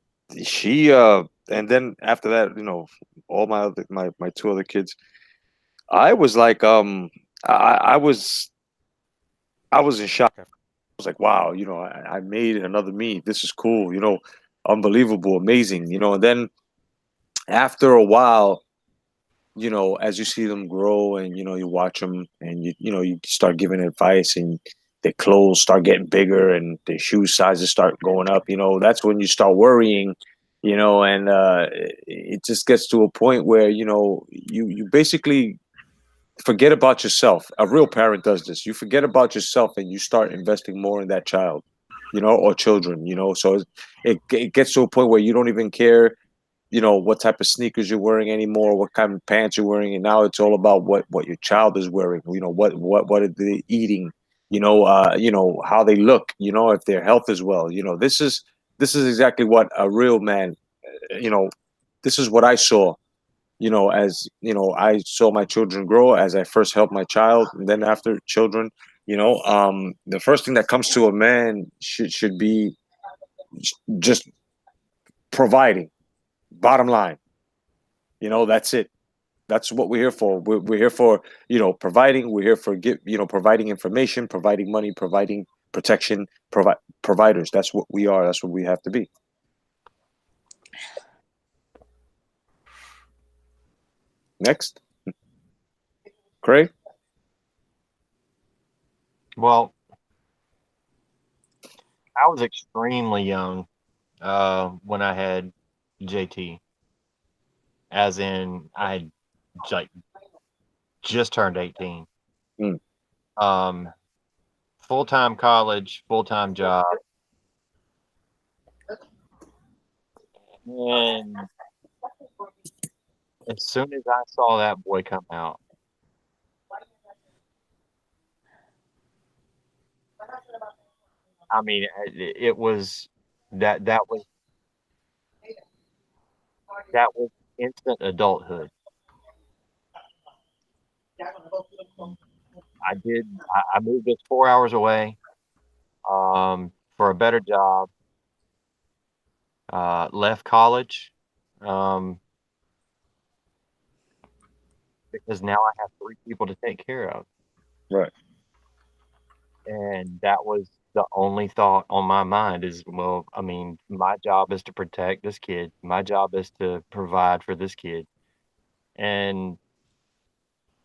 [SPEAKER 1] she and then after that, all my two other kids, I was like, I was I was in shock. I was like, wow, I made another me. This is cool, unbelievable, amazing, and then after a while, as you see them grow and you watch them and you start giving advice and their clothes start getting bigger and their shoe sizes start going up, that's when you start worrying, and it just gets to a point where you basically forget about yourself. A real parent does this. You forget about yourself and you start investing more in that child, or children, so it gets to a point where you don't even care what type of sneakers you're wearing anymore, what kind of pants you're wearing, and now it's all about what your child is wearing. What are they eating? How they look. If their health is well. This is exactly what a real man. You know, this is what I saw. As I saw my children grow as I first helped my child, and then after children. The first thing that comes to a man should be just providing. Bottom line, that's it. That's what we're here for. We're here for providing. We're here for providing information, providing money, providing protection, providers. That's what we are. That's what we have to be. Next, Craig.
[SPEAKER 2] Well, I was extremely young when I had JT, as in I had like just turned 18.
[SPEAKER 1] Mm.
[SPEAKER 2] Full-time college, full-time job. And as soon as I saw that boy come out, I mean, it was that was instant adulthood. I moved this 4 hours away for a better job. Left college because now I have 3 people to take care of.
[SPEAKER 1] Right.
[SPEAKER 2] And that was the only thought on my mind is, well, I mean, my job is to protect this kid. My job is to provide for this kid. And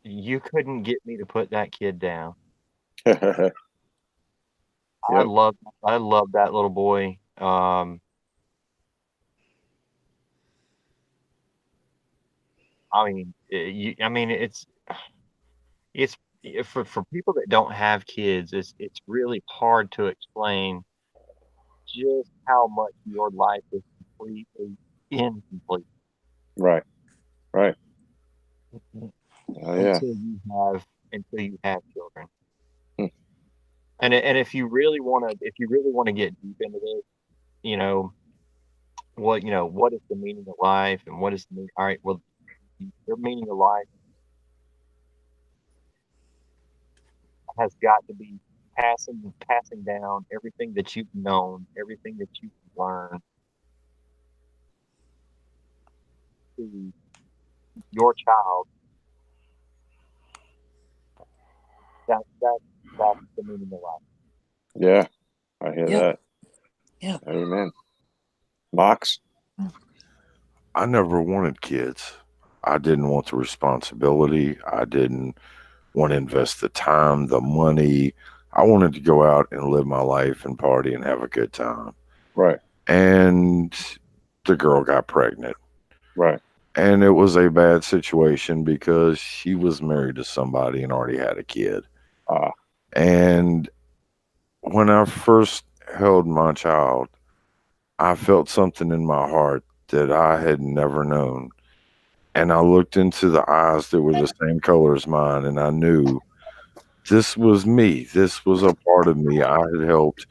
[SPEAKER 2] you couldn't get me to put that kid down.
[SPEAKER 1] Yep.
[SPEAKER 2] I love that little boy. I mean, it's for people that don't have kids, it's really hard to explain just how much your life is completely incomplete
[SPEAKER 1] Right. Right. Oh yeah.
[SPEAKER 2] until you have children.
[SPEAKER 1] Hmm.
[SPEAKER 2] And if you really want to get deep into this, you know, what is the meaning of life and what is the meaning? All right, well, your meaning of life has got to be passing down everything that you've known, everything that you've learned to your child. That's the meaning of life.
[SPEAKER 1] Yeah. I hear
[SPEAKER 4] Yep.
[SPEAKER 1] that.
[SPEAKER 4] Yeah.
[SPEAKER 1] Amen. Mox.
[SPEAKER 3] I never wanted kids. I didn't want the responsibility. I didn't want to invest the time, the money. I wanted to go out and live my life and party and have a good time.
[SPEAKER 1] Right.
[SPEAKER 3] And the girl got pregnant.
[SPEAKER 1] Right.
[SPEAKER 3] And it was a bad situation because she was married to somebody and already had a kid.
[SPEAKER 1] Ah.
[SPEAKER 3] And when I first held my child, I felt something in my heart that I had never known. And I looked into the eyes that were the same color as mine, and I knew this was me. This was a part of me. I had helped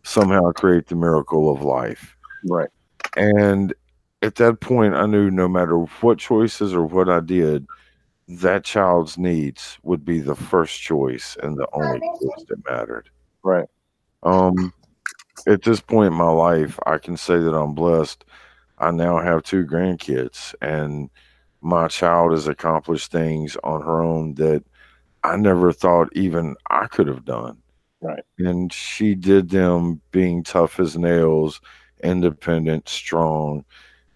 [SPEAKER 3] somehow create the miracle of life.
[SPEAKER 1] Right.
[SPEAKER 3] And at that point, I knew no matter what choices or what I did, that child's needs would be the first choice and the only choice that mattered.
[SPEAKER 1] Right.
[SPEAKER 3] Um, at this point in my life, I can say that I'm blessed. I now have two grandkids, and my child has accomplished things on her own that I never thought even I could have done.
[SPEAKER 1] Right.
[SPEAKER 3] And she did them being tough as nails, independent, strong,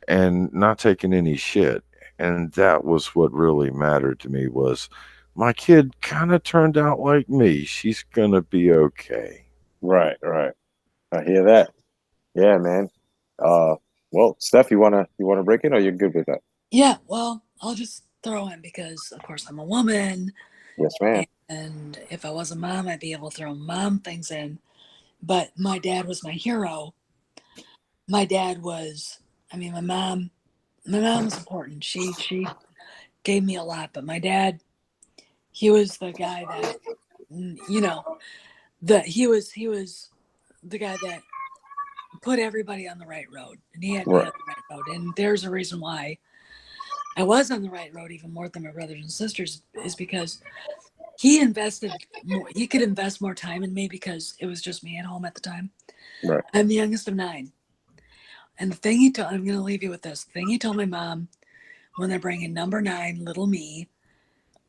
[SPEAKER 3] and not taking any shit. And that was what really mattered to me was my kid kind of turned out like me. She's gonna be okay.
[SPEAKER 1] Right. Right. I hear that. Yeah, man. Uh, well, Steph, you wanna break it, or you're good with that?
[SPEAKER 4] Yeah, well, I'll just throw in because, of course, I'm a woman,
[SPEAKER 1] Yes, ma'am.
[SPEAKER 4] and if I was a mom, I'd be able to throw mom things in. But my dad was my hero. My dad was, I mean, my mom was important. She gave me a lot, but my dad, he was the guy that, you know, he was the guy that put everybody on the right road, and he had me
[SPEAKER 1] Right.
[SPEAKER 4] on the right road. And there's a reason why I was on the right road even more than my brothers and sisters, is because he invested more. He could invest more time in me because it was just me at home at the time.
[SPEAKER 1] Right.
[SPEAKER 4] I'm the youngest of 9. And the thing he told, I'm going to leave you with this. The thing he told my mom when they're bringing number 9, little me,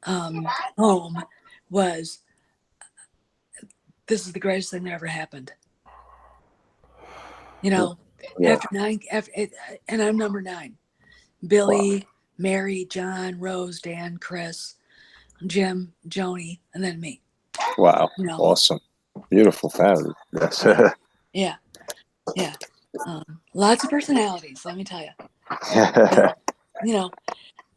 [SPEAKER 4] home was, this is the greatest thing that ever happened. You know,
[SPEAKER 1] Yeah.
[SPEAKER 4] after 9, and I'm number 9.
[SPEAKER 1] Wow.
[SPEAKER 4] Billy, Mary, John, Rose, Dan, Chris, Jim, Joni, and then me.
[SPEAKER 1] Wow.
[SPEAKER 4] You know,
[SPEAKER 1] Awesome. Beautiful family. Yes.
[SPEAKER 4] yeah, yeah. Lots of personalities, let me tell you.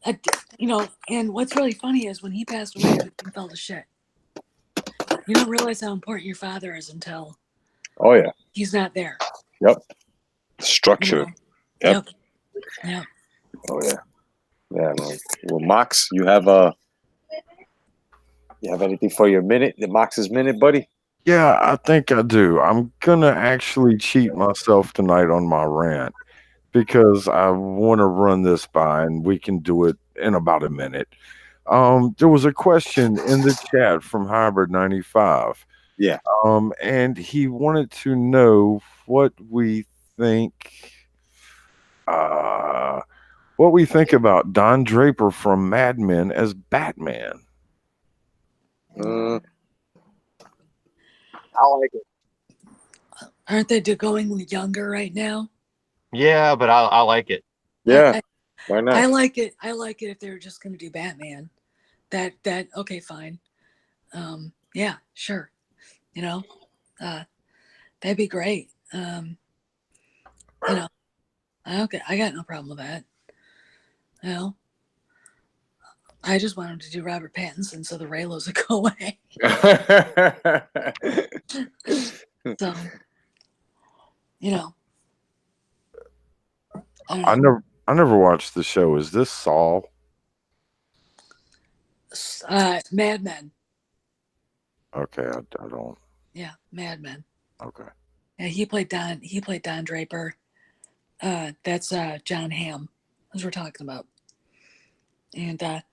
[SPEAKER 4] But, you know, and what's really funny is when he passed away, everything fell to shit. You don't realize how important your father is until
[SPEAKER 1] Oh yeah.
[SPEAKER 4] he's not there.
[SPEAKER 1] Yep.
[SPEAKER 4] You
[SPEAKER 1] Structure.
[SPEAKER 4] know?
[SPEAKER 1] Yep.
[SPEAKER 4] Yep.
[SPEAKER 1] Oh yeah. Yeah, man. Well, Mox, you have anything for your minute? The Mox's minute, buddy?
[SPEAKER 3] Yeah, I think I do. I'm gonna actually cheat myself tonight on my rant because I want to run this by, and we can do it in about a minute. There was a question in the chat from Hybrid 95.
[SPEAKER 1] Yeah.
[SPEAKER 3] And he wanted to know think uh what we think about Don Draper from Mad Men as Batman.
[SPEAKER 1] Mm,
[SPEAKER 2] I like it.
[SPEAKER 4] Aren't they going younger right now?
[SPEAKER 2] Yeah, but I like it.
[SPEAKER 1] yeah. Why
[SPEAKER 4] I
[SPEAKER 1] not?
[SPEAKER 4] like it. I like it if they were just going to do Batman. That okay, fine. Yeah, sure. You know, that'd be great. You know, I got no problem with that. You know, I just want him to do Robert Pattinson so the Raylos would go away. So, you know, I don't know.
[SPEAKER 3] I never watched the show. Is this Saul?
[SPEAKER 4] Mad Men.
[SPEAKER 3] Okay, I don't.
[SPEAKER 4] Yeah, Mad Men.
[SPEAKER 3] Okay.
[SPEAKER 4] Yeah, he played Don. He played Don Draper. That's John Hamm, as we're talking about, and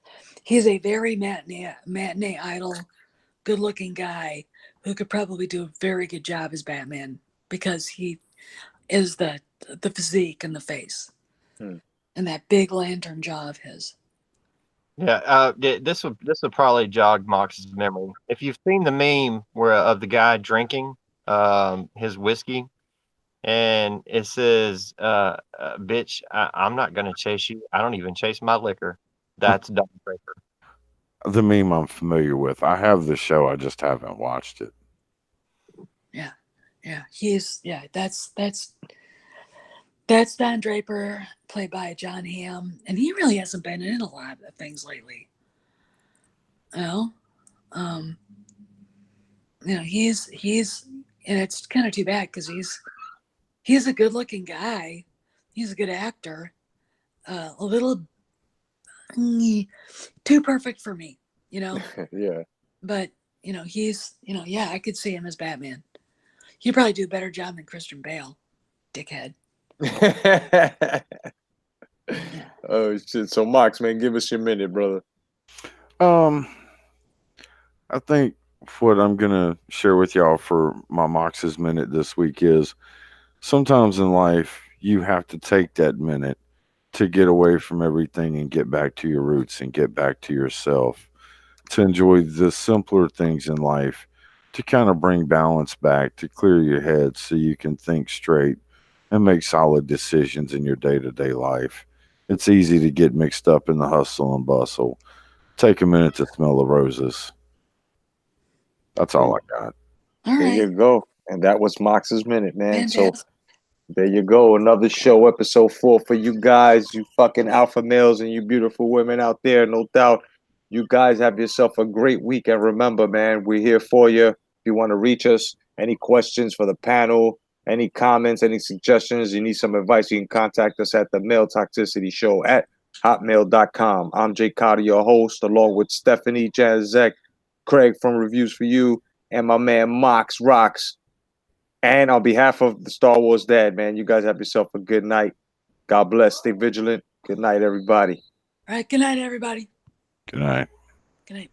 [SPEAKER 4] he's a very matinee idol, good-looking guy who could probably do a very good job as Batman because he is the physique and the face
[SPEAKER 1] Hmm.
[SPEAKER 4] and that big lantern jaw of his.
[SPEAKER 2] Yeah, this will probably jog Mox's memory. If you've seen the meme where of the guy drinking his whiskey, and it says, "Bitch, I'm not gonna chase you. I don't even chase my liquor." That's Don Draper.
[SPEAKER 3] The meme I'm familiar with. I have the show, I just haven't watched it.
[SPEAKER 4] Yeah, that's Don Draper, played by John Hamm, and he really hasn't been in a lot of things lately. You know, um, he's and it's kind of too bad because he's a good-looking guy, he's a good actor, a little too perfect for me, you know.
[SPEAKER 1] Yeah.
[SPEAKER 4] But he's yeah, I could see him as Batman. He'd probably do a better job than Christian Bale, dickhead.
[SPEAKER 1] Oh shit. So Mox, man, give us your minute, brother.
[SPEAKER 3] Um, I think what I'm gonna share with y'all for my Mox's minute this week is sometimes in life you have to take that minute to get away from everything and get back to your roots and get back to yourself, to enjoy the simpler things in life, to kind of bring balance back, to clear your head so you can think straight and make solid decisions in your day to day life. It's easy to get mixed up in the hustle and bustle. Take a minute to smell the roses. That's all I got.
[SPEAKER 4] All
[SPEAKER 1] There you
[SPEAKER 4] right.
[SPEAKER 1] go. And that was Mox's minute, man. So
[SPEAKER 4] Fantastic.
[SPEAKER 1] there you go. Another show, episode 4 for you guys, you fucking alpha males and you beautiful women out there. No doubt. You guys have yourself a great week. And remember, man, we're here for you. If you want to reach us, any questions for the panel, any comments, any suggestions, you need some advice, you can contact us at the Male Toxicity Show at hotmail.com. I'm Jay Carter, your host, along with Stephanie, Jazek, Craig from Reviews for You, and my man Mox Rocks. And on behalf of the Star Wars Dad, man, you guys have yourself a good night. God bless. Stay vigilant. Good night, everybody.
[SPEAKER 4] All right. Good night, everybody.
[SPEAKER 3] Good night.
[SPEAKER 4] Good night.